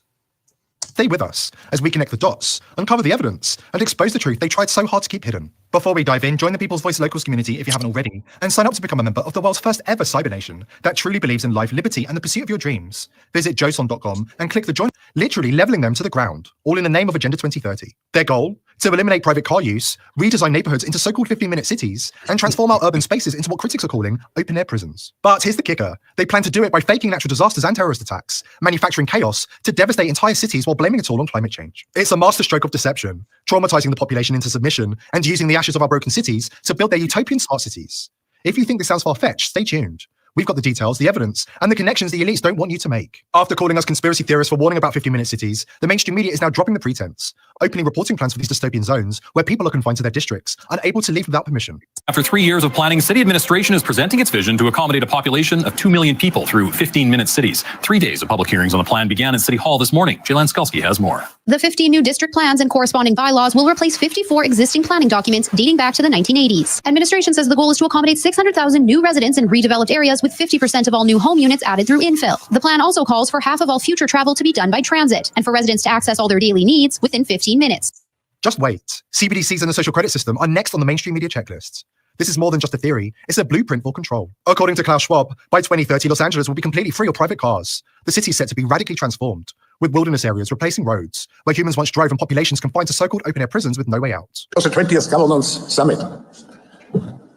Stay with us as we connect the dots, uncover the evidence, and expose the truth they tried so hard to keep hidden. Before we dive in, join the People's Voice Locals community if you haven't already, and sign up to become a member of the world's first ever cyber nation that truly believes in life, liberty, and the pursuit of your dreams. Visit joson.com and click the join, literally leveling them to the ground, all in the name of Agenda 2030. Their goal? To eliminate private car use, redesign neighborhoods into so-called 15-minute cities, and transform our urban spaces into what critics are calling open-air prisons. But here's the kicker. They plan to do it by faking natural disasters and terrorist attacks, manufacturing chaos to devastate entire cities while blaming it all on climate change. It's a masterstroke of deception, traumatizing the population into submission, and using the ashes of our broken cities to build their utopian smart cities. If you think this sounds far-fetched, stay tuned. We've got the details, the evidence, and the connections the elites don't want you to make. After calling us conspiracy theorists for warning about 15-minute cities, the mainstream media is now dropping the pretense, opening reporting plans for these dystopian zones where people are confined to their districts, unable to leave without permission. After 3 years of planning, city administration is presenting its vision to accommodate a population of 2 million people through 15-minute cities. 3 days of public hearings on the plan began in City Hall this morning. Jaylan Skulski has more. The 15 new district plans and corresponding bylaws will replace 54 existing planning documents dating back to the 1980s. Administration says the goal is to accommodate 600,000 new residents in redeveloped areas with 50% of all new home units added through infill. The plan also calls for half of all future travel to be done by transit and for residents to access all their daily needs within 15 minutes. Just wait. CBDCs and the social credit system are next on the mainstream media checklists. This is more than just a theory, it's a blueprint for control. According to Klaus Schwab, by 2030, Los Angeles will be completely free of private cars. The city is set to be radically transformed, with wilderness areas replacing roads, where humans once drove and populations confined to so-called open-air prisons with no way out. It was the 20th Governance Summit.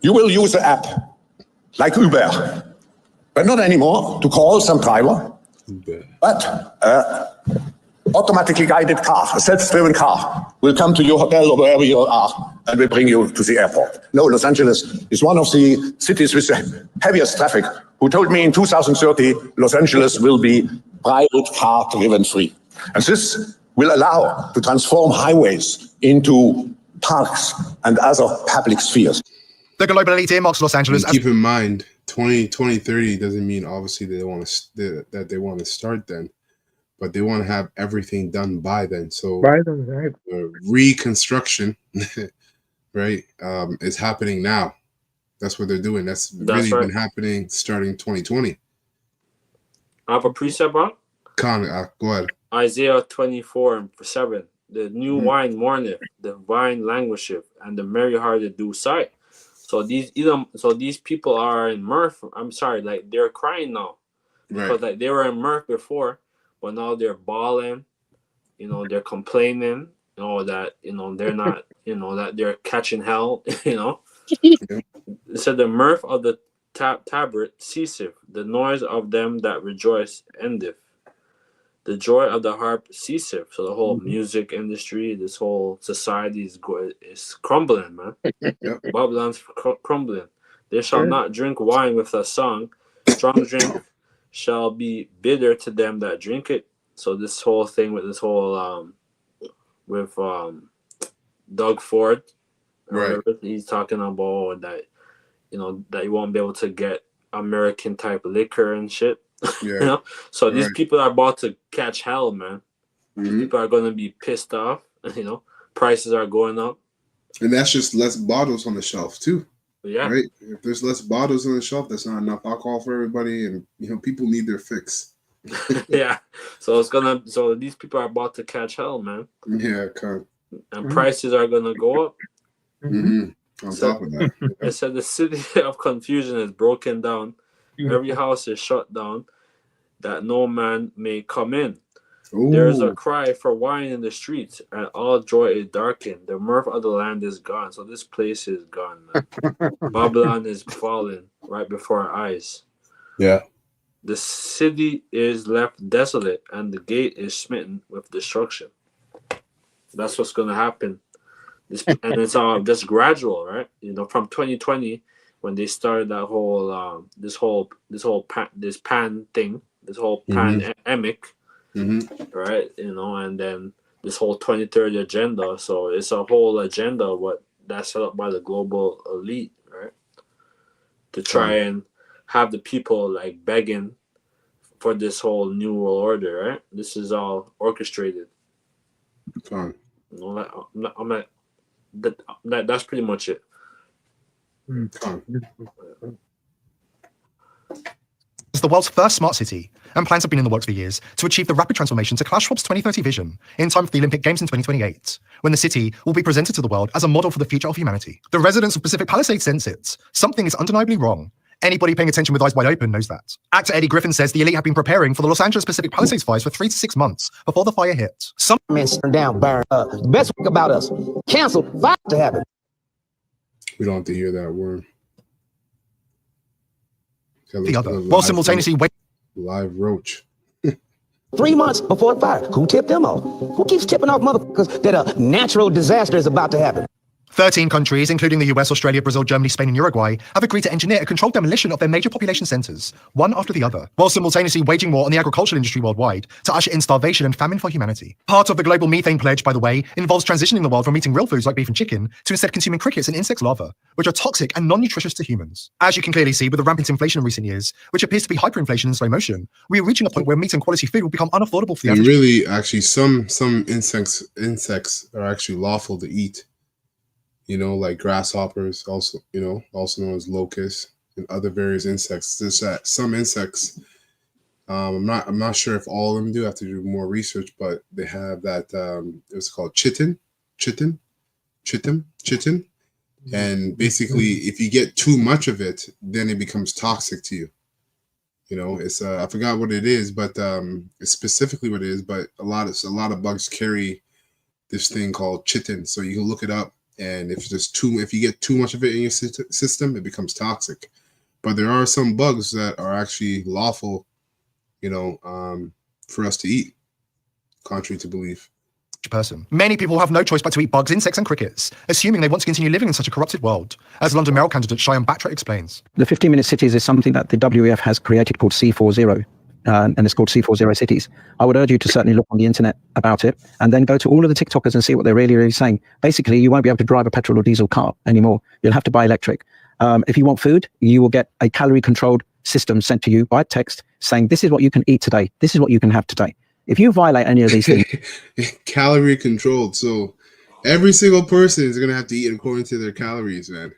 You will use the app, like Uber, but not anymore to call some driver, but automatically guided car, a self-driven car, will come to your hotel or wherever you are and will bring you to the airport. No, Los Angeles is one of the cities with the heaviest traffic. Who told me in 2030, Los Angeles will be private car driven free. And this will allow to transform highways into parks and other public spheres. The global elite earmarks Los Angeles. Keep in mind, 2030 doesn't mean obviously they want to that they want to start then, but they want to have everything done by then. So right. Reconstruction, right, is happening now. That's what they're doing. That's really right. been happening starting 2020. I have a precept on. Con, go ahead. Isaiah 24:7. The new wine mourneth, the vine languisheth, and the merry-hearted do sigh. So these people are in mirth. I'm sorry, like they're crying now, because like they were in mirth before, but now they're bawling. You know, they're complaining. You know that they're not. You know that they're catching hell. You know. It said the mirth of the tabret ceaseth, the noise of them that rejoice endeth. The joy of the harp ceaseth. So the whole music industry, this whole society is crumbling, man. Babylon's crumbling. They shall not drink wine with a song. Strong drink shall be bitter to them that drink it. So this whole thing with this whole with Doug Ford, he's talking about that, that you won't be able to get American type liquor and shit. You know? So these people are about to catch hell, man. These people are going to be pissed off. Prices are going up, and that's just less bottles on the shelf too. Yeah, right. If there's less bottles on the shelf, that's not enough alcohol for everybody, and people need their fix. Yeah, so these people are about to catch hell, man. Yeah, and prices are gonna go up. On top of that, it said the city of confusion is broken down. Every house is shut down, that no man may come in. There is a cry for wine in the streets, and all joy is darkened. The mirth of the land is gone. So this place is gone, man. Babylon is falling right before our eyes. Yeah. The city is left desolate, and the gate is smitten with destruction. That's what's going to happen. And it's just gradual, right? From 2020, when they started that whole this pandemic, right? And then this whole 2030 agenda. So it's a whole agenda that's set up by the global elite, right? To try and have the people like begging for this whole new world order, right? This is all orchestrated. That's pretty much it. It's the world's first smart city, and plans have been in the works for years to achieve the rapid transformation to Klaus Schwab's 2030 vision in time for the Olympic Games in 2028, when the city will be presented to the world as a model for the future of humanity. The residents of Pacific Palisades sense it. Something is undeniably wrong. Anybody paying attention with eyes wide open knows that. Actor Eddie Griffin says the elite have been preparing for the Los Angeles Pacific Palisades fires for 3 to 6 months before the fire hit. Some men down, burn. The best thing about us, cancel fire to happen. We don't have to hear that word. The other, while simultaneously live roach. 3 months before the fire. Who tipped them off? Who keeps tipping off motherfuckers that a natural disaster is about to happen? 13 countries, including the US, Australia, Brazil, Germany, Spain, and Uruguay, have agreed to engineer a controlled demolition of their major population centers, one after the other, while simultaneously waging war on the agricultural industry worldwide to usher in starvation and famine for humanity. Part of the global methane pledge, by the way, involves transitioning the world from eating real foods like beef and chicken to instead consuming crickets and insects larvae, which are toxic and non-nutritious to humans. As you can clearly see with the rampant inflation in recent years, which appears to be hyperinflation in slow motion, we are reaching a point where meat and quality food will become unaffordable for the average. Really, actually, some insects are actually lawful to eat. Like grasshoppers, also known as locusts, and other various insects. There's that some insects, I'm not sure if all of them do. I have to do more research, but they have that it's called chitin, chitin, and basically, if you get too much of it, then it becomes toxic to you. You know, it's I forgot what it is, but it's specifically what it is. But a lot of bugs carry this thing called chitin, so you can look it up. And if you get too much of it in your system, it becomes toxic. But there are some bugs that are actually lawful, you know, for us to eat, contrary to belief. Person. Many people have no choice but to eat bugs, insects, and crickets, assuming they want to continue living in such a corrupted world, as London Mayoral candidate Cheyenne Batra explains. The 15-minute cities is something that the w.e.f. has created called C40, and it's called C40 cities. I would urge you to certainly look on the internet about it, and then go to all of the TikTokers and see what they're really saying. Basically, you won't be able to drive a petrol or diesel car anymore. You'll have to buy electric. If you want food, you will get a calorie-controlled system sent to you by text saying, this is what you can eat today. This is what you can have today. If you violate any of these things... Calorie controlled. So every single person is going to have to eat according to their calories, man.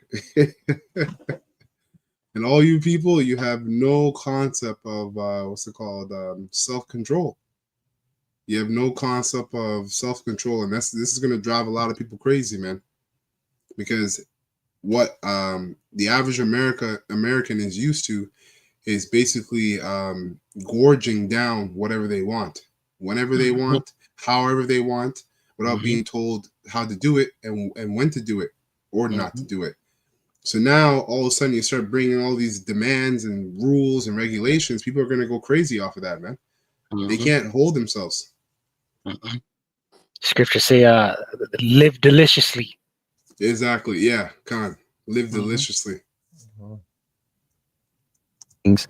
And all you people, you have no concept of, self-control. You have no concept of self-control. And this is going to drive a lot of people crazy, man. Because what the average American is used to is basically gorging down whatever they want. Whenever they want, however they want, without being told how to do it and when to do it or not to do it. So now all of a sudden you start bringing all these demands and rules and regulations. People are going to go crazy off of that, man. They can't hold themselves. Scripture say, live deliciously. Exactly. Yeah. Live deliciously.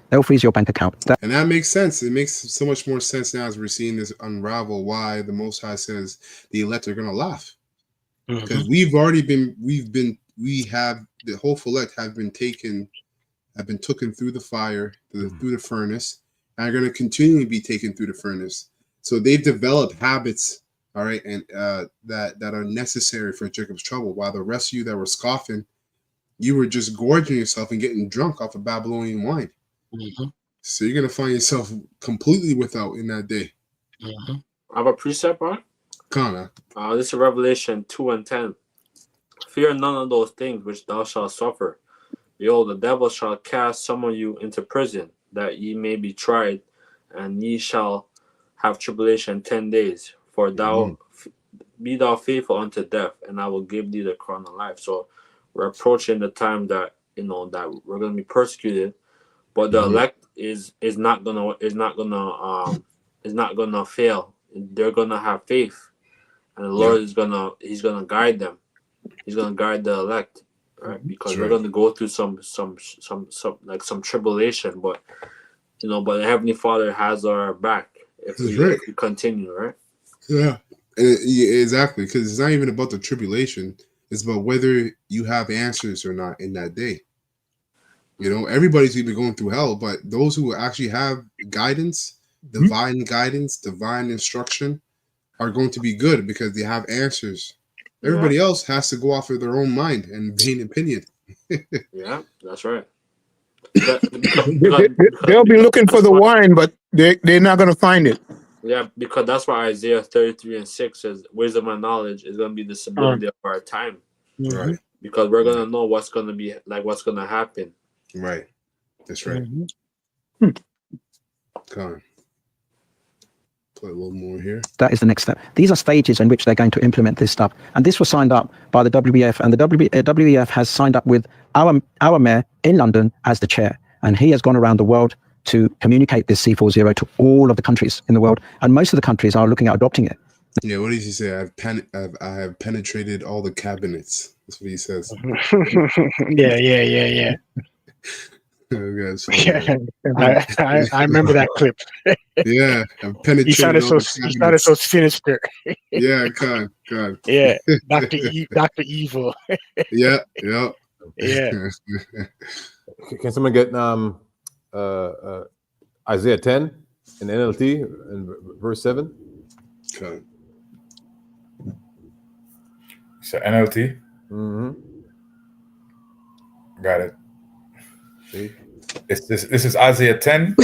They'll freeze your bank account. And that makes sense. It makes so much more sense now as we're seeing this unravel why the Most High says the elect are going to laugh. Because the hopeful elect have been taken through the fire, through the furnace, and are going to continue to be taken through the furnace. So they've developed habits, all right, and that are necessary for Jacob's trouble. While the rest of you that were scoffing, you were just gorging yourself and getting drunk off of Babylonian wine. So you're gonna find yourself completely without in that day. I have a precept, right? This is Revelation 2:10. Fear none of those things which thou shalt suffer. Behold, the devil shall cast some of you into prison, that ye may be tried, and ye shall have tribulation 10 days. For be thou faithful unto death, and I will give thee the crown of life. So we're approaching the time that that we're gonna be persecuted. But the elect is not gonna fail. They're gonna have faith, and the Lord is gonna guide them. He's gonna guide the elect, right? Because we're gonna go through some tribulation, but but the Heavenly Father has our back if we continue, right? Yeah, exactly. Because it's not even about the tribulation; it's about whether you have answers or not in that day. Everybody's going to be going through hell, but those who actually have guidance, divine guidance, divine instruction, are going to be good because they have answers. Everybody else has to go off of their own mind and vain opinion. Yeah, that's right. They'll be looking for the wine, but they're not going to find it. Yeah, because that's why Isaiah 33:6 says, "Wisdom and knowledge is going to be the stability of our time." Right. Because we're going to know what's going to be what's going to happen. Right. That's right. Play a little more here. That is the next step. These are stages in which they're going to implement this stuff. And this was signed up by the w.e.f. And the w.e.f. has signed up with our mayor in London as the chair. And he has gone around the world to communicate this C40 to all of the countries in the world. And most of the countries are looking at adopting it. Yeah, what does he say? I have penetrated all the cabinets. That's what he says. Yeah. I remember that clip. Yeah, I've penetrated. He sounded so sinister. Yeah, God. Yeah, Dr. Evil. Yeah. Can someone get Isaiah 10 in NLT and verse 7? Okay. So NLT. Got it. See? This is Isaiah 10,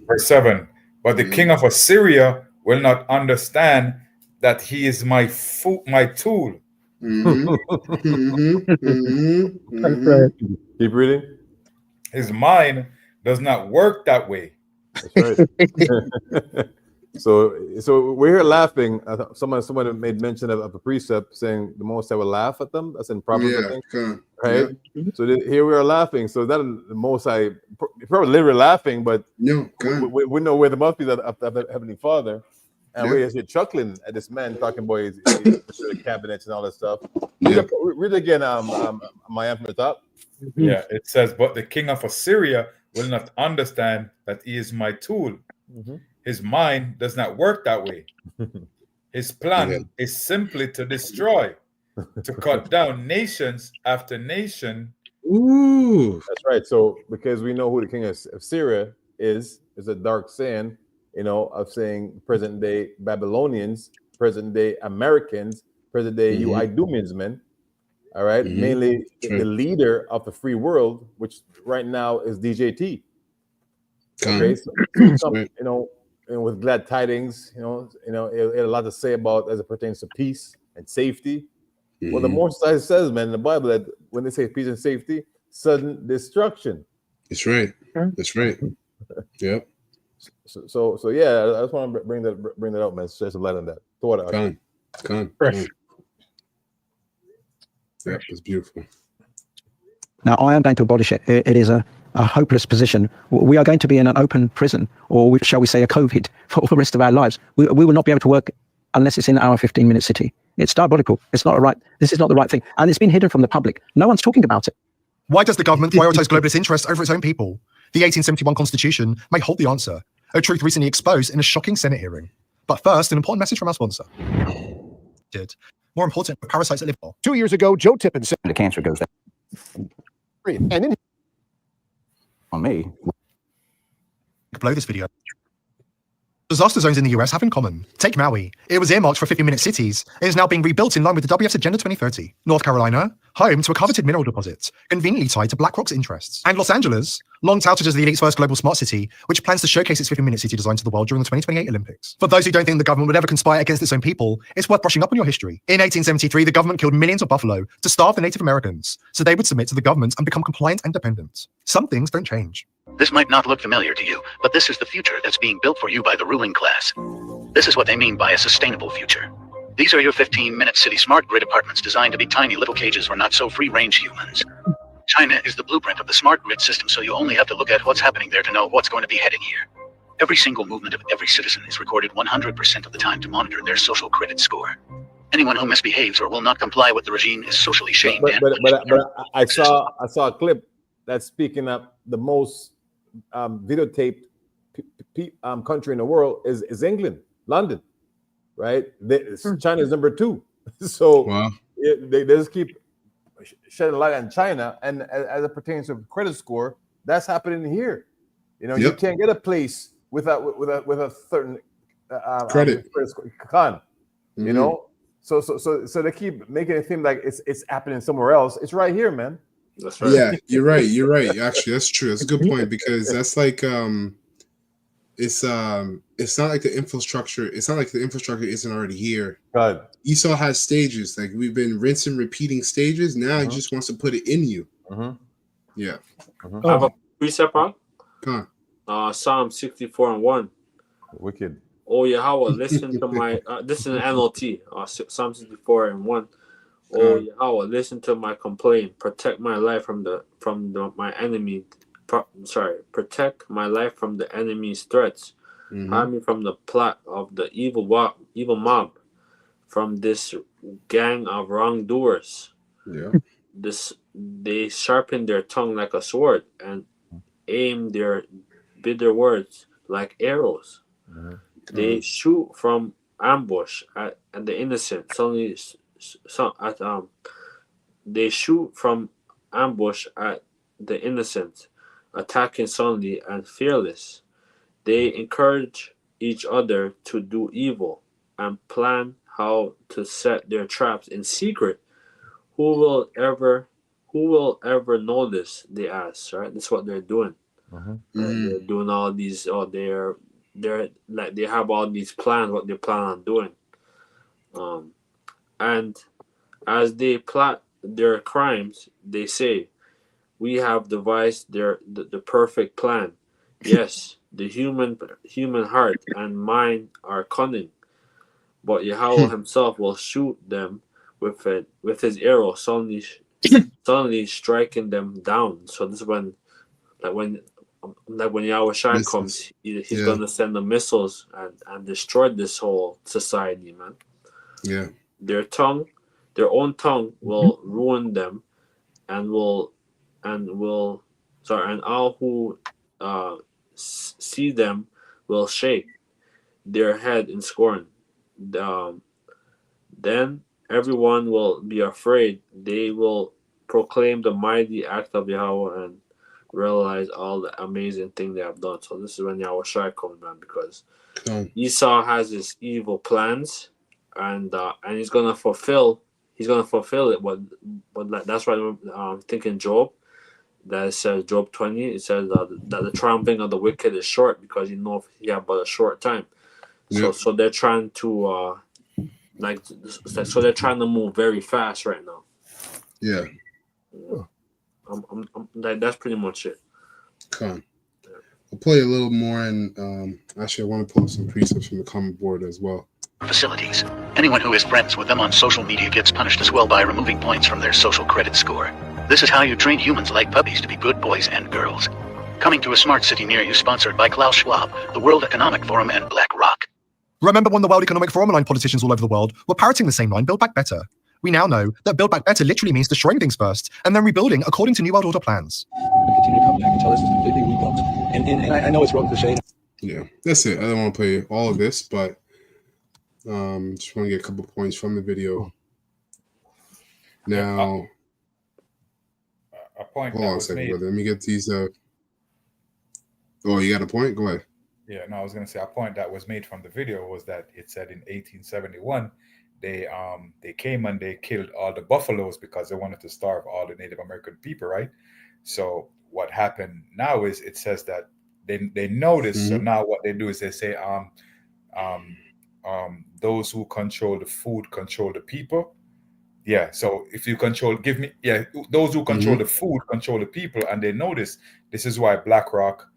verse 7. But the king of Assyria will not understand, that he is my tool. That's right. Keep reading. His mind does not work that way. That's right. So we're here laughing. Someone made mention of a precept saying the Most High will laugh at them. That's in Proverbs, I think. Right. Yeah. So here we are laughing. So that the Most High probably literally laughing, but we know where the mouthpiece of the Heavenly Father, and we're here chuckling at this man talking about his cabinets and all that stuff. Read again, Maya from the top. Yeah, it says, but the king of Assyria will not understand that he is my tool. His mind does not work that way. His plan is simply to destroy, to cut down nations after nation. Ooh, that's right. So because we know who the king of Syria is a dark saying, of saying present day Babylonians, present day Americans, present day you Idumeans men. All right, mainly the leader of the free world, which right now is DJT. Okay, so with glad tidings, it had a lot to say about as it pertains to peace and safety. Well, the Most High says, man, in the Bible that when they say peace and safety, sudden destruction. That's right. That's right. Yep. So yeah, I just want to bring that up, man. Shed some light on that. Thought out. Con. Yep, it's beautiful. Now, I am going to abolish it. It is a hopeless position. We are going to be in an open prison, or shall we say a COVID, for the rest of our lives. We will not be able to work unless it's in our 15-minute city. It's diabolical. It's not right. This is not the right thing. And it's been hidden from the public. No one's talking about it. Why does the government prioritize globalist interests over its own people? The 1871 Constitution may hold the answer, a truth recently exposed in a shocking Senate hearing. But first, an important message from our sponsor. More important, parasites that live well. 2 years ago, Joe Tippin said the cancer goes down. And in on me. Below this video. Disaster zones in the US have in common. Take Maui. It was earmarked for 50-minute cities. It is now being rebuilt in line with the WF's Agenda 2030. North Carolina, home to a coveted mineral deposit, conveniently tied to BlackRock's interests. And Los Angeles, long touted as the elite's first global smart city, which plans to showcase its 50-minute city design to the world during the 2028 Olympics. For those who don't think the government would ever conspire against its own people, it's worth brushing up on your history. In 1873, the government killed millions of buffalo to starve the Native Americans, so they would submit to the government and become compliant and dependent. Some things don't change. This might not look familiar to you, but this is the future that's being built for you by the ruling class. This is what they mean by a sustainable future. These are your 15-minute city smart grid apartments designed to be tiny little cages for not so free-range humans. China is the blueprint of the smart grid system, so you only have to look at what's happening there to know what's going to be heading here. Every single movement of every citizen is recorded 100% of the time to monitor their social credit score. Anyone who misbehaves or will not comply with the regime is socially shamed. But I saw a clip that's speaking up the most videotaped country in the world is England, London, right? China is number 2. So they just keep shedding light on China, and as it pertains to credit score, that's happening here. You can't get a place with a certain credit score. So they keep making it seem like it's happening somewhere else. It's right here, man. That's right. Yeah, you're right. Actually, that's true. That's a good point, because that's like it's not like the infrastructure. It's not like the infrastructure isn't already here. Right. Esau has stages. Like, we've been rinsing, repeating stages. Now he just wants to put it in you. Yeah. I have a precept on. Come on. Psalm 64:1. Wicked. Oh Yahweh, listen to my. This is an NLT. Psalm 64:1. Oh Yahweh, listen to my complaint. Protect my life from my enemy. Protect my life from the enemy's threats. Hide me from the plot of the evil mob, from this gang of wrongdoers. Yeah. They sharpen their tongue like a sword and aim their bitter words like arrows. They shoot from ambush at the innocent. They shoot from ambush at the innocent, attacking suddenly and fearless. They encourage each other to do evil and plan how to set their traps in secret. Who will ever know this? They ask. Right, that's what they're doing. They're doing all these. They're like, they have all these plans. What they plan on doing. And as they plot their crimes, they say, "We have devised the perfect plan. Yes, the human heart and mind are cunning, but Yahweh himself will shoot them with his arrow, suddenly striking them down." So this is like when when Yahweh Shai comes, he's gonna send the missiles and destroy this whole society, man. Yeah. Their own tongue will ruin them, and all who see them will shake their head in scorn. Um, then everyone will be afraid. They will proclaim the mighty act of Yahweh and realize all the amazing thing they have done. So this is when Yahweh Shai comes, man, because Esau has his evil plans, and he's gonna fulfill. He's gonna fulfill it. But that's why I'm thinking Job. That it says Job 20. It says that the triumphing of the wicked is short, because he have but a short time. So they're trying to so they're trying to move very fast right now. Yeah. That's pretty much it. Con. I'll play a little more, and actually, I want to pull some precepts from the common board as well. Facilities. Anyone who is friends with them on social media gets punished as well by removing points from their social credit score. This is how you train humans like puppies to be good boys and girls. Coming to a smart city near you, sponsored by Klaus Schwab, the World Economic Forum, and BlackRock. Remember when the World Economic Forum aligned politicians all over the world were parroting the same line, Build Back Better? We now know that Build Back Better literally means destroying things first and then rebuilding according to New World Order plans. Continue to come back until this is completely rebuilt. And I know it's road cliche. Yeah, that's it. I don't want to play all of this, but just want to get a couple points from the video. Now, a point. Hold on a second, brother. Let me get these. Oh, you got a point? Go ahead. Yeah, no, I was going to say a point that was made from the video was that it said in 1871 they came and they killed all the buffaloes because they wanted to starve all the Native American people, right? So what happened now is it says that they notice. So now what they do is they say those who control the food control the people. Yeah, so if you control, those who control the food control the people, and they notice this is why BlackRock,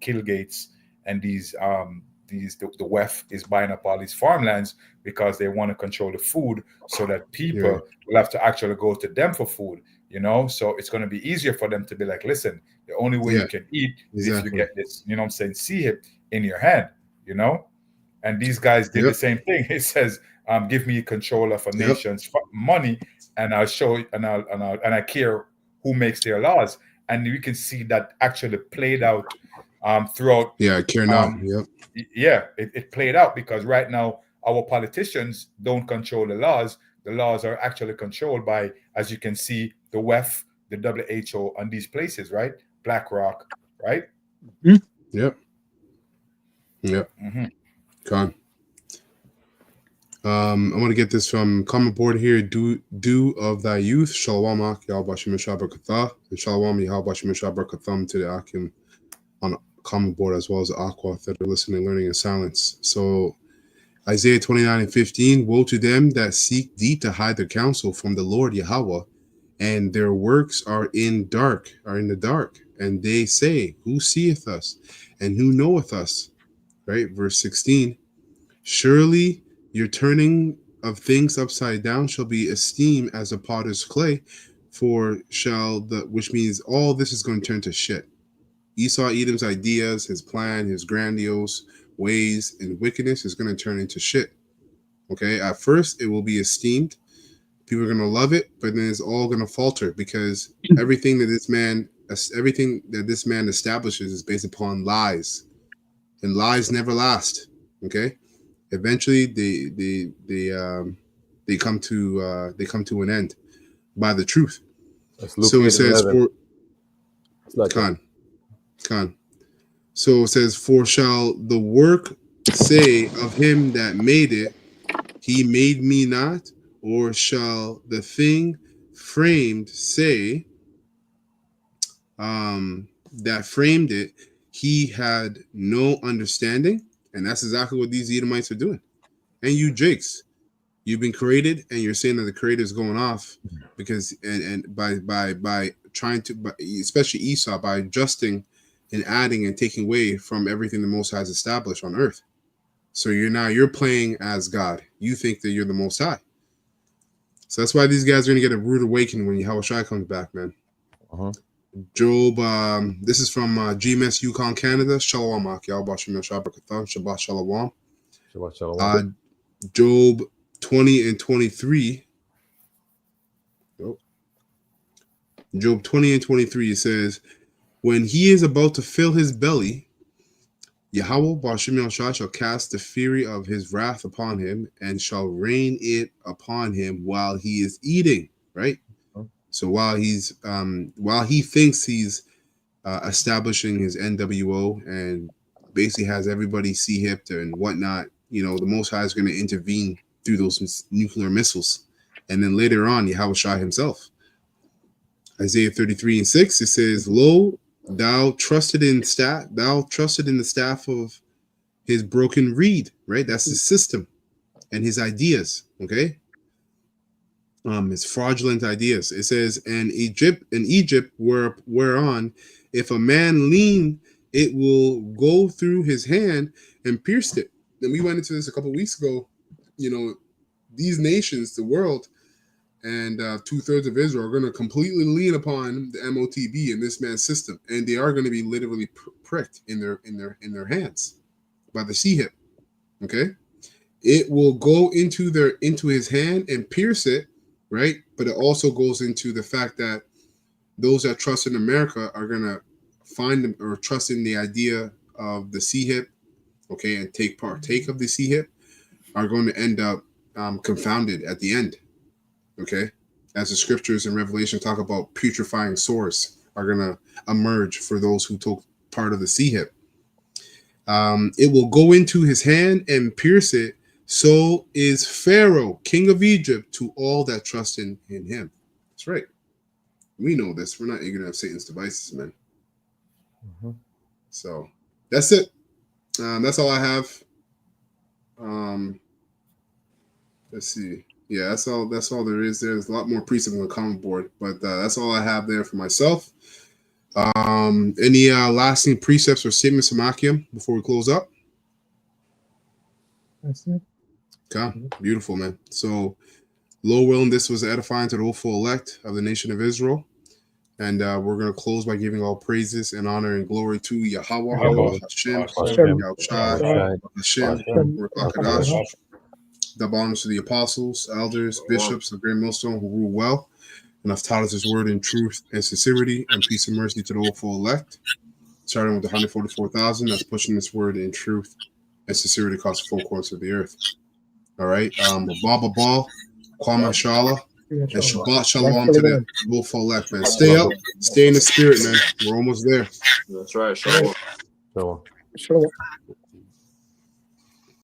Kill Gates, and the w.e.f. is buying up all these farmlands, because they want to control the food so that people will have to actually go to them for food, so it's going to be easier for them to be like, listen, the only way you can eat is if you get this, see it in your hand, and these guys did the same thing. It says, give me control of a nation's money, and I'll show you, and I care who makes their laws. And you can see that actually played out throughout. Yeah, I care now. Yeah, it played out, because right now our politicians don't control the laws. The laws are actually controlled by, as you can see, the w.e.f., the WHO, and these places, right? BlackRock, right? Yep. Con. I'm going to get this from comment board here. Do of thy youth, Shalom Ak, Yahbashim Shabrakatha, and Shalom Yahbashim Shabrakatha to the Akim on comment board, as well as the Aqua that are listening, learning in silence. So Isaiah 29:15, woe to them that seek thee to hide their counsel from the Lord Yahweh, and their works are in the dark, and they say, who seeth us, and who knoweth us? Right, verse 16, surely your turning of things upside down shall be esteemed as a potter's clay, which means all this is going to turn to shit. Esau Edom's ideas, his plan, his grandiose ways and wickedness is going to turn into shit. Okay, at first it will be esteemed. People are going to love it, but then it's all going to falter, because everything that this man establishes is based upon lies, and lies never last. Okay, eventually they come to an end by the truth. So it says Khan. So it says, for shall the work say of him that made it, he made me not? Or shall the thing framed say, that framed it, he had no understanding? And that's exactly what these Edomites are doing. And you Jakes, You've been created, and you're saying that the creator is going off because and by trying to, especially Esau, by adjusting and adding and taking away from everything the Most High has established on earth. So you're playing as God. You think that you're the Most High. So that's why these guys are gonna get a rude awakening when Yahushua comes back, man. Job, this is from GMS Yukon, Canada. Shalom, Shabbat Shalom. Shabbat Shalom. Job 20 and 23. Job 20 and 23, it says, when he is about to fill his belly, Yahweh Bashim Yahshua shall cast the fury of his wrath upon him and shall rain it upon him while he is eating, right? So while he thinks he's establishing his NWO and basically has everybody see-hipped and whatnot, the Most High is going to intervene through those nuclear missiles. And then later on, Yahushua himself. Isaiah 33 and 6, it says, lo, thou trusted in the staff of his broken reed, right? That's his system and his ideas, okay? His fraudulent ideas. It says, and Egypt whereon if a man lean, it will go through his hand and pierce it. And we went into this a couple of weeks ago. These nations, the world, and 2/3 of Israel are going to completely lean upon the MOTB in this man's system, and they are going to be literally pricked in their hands by the sea hip. Okay, it will go into his hand and pierce it, right? But it also goes into the fact that those that trust in America are going to find them or trust in the idea of the sea hip, okay, and partake of the sea hip, are going to end up confounded at the end. Okay, as the scriptures in Revelation talk about, putrefying sores are going to emerge for those who took part of the sea hip. It will go into his hand and pierce it. So is Pharaoh, king of Egypt, to all that trust in him. That's right. We know this. We're not ignorant of Satan's devices, man. So that's it. That's all I have. Let's see. Yeah, that's all there is. There's a lot more precepts on the comment board, but that's all I have there for myself. Any lasting precepts or statements from Akim before we close up? That's it. Okay, beautiful, man. So, Lord willing, this was edifying to the hopeful elect of the nation of Israel. And we're going to close by giving all praises and honor and glory to Yahweh, Hashem, Yahushua, Hashem, Rakakadash. Double honors to the apostles, elders, bishops of Great Millstone who rule well and have taught us his word in truth and sincerity, and peace and mercy to the hopeful elect. Starting with the 144,000 that's pushing this word in truth and sincerity across the 4 corners of the earth. All right. Baba Ball, Kwame Shala, and Shabbat Shalom to the hopeful elect, man. Stay up, stay in the spirit, man. We're almost there. That's right. Shalom. Shalom. Shalom.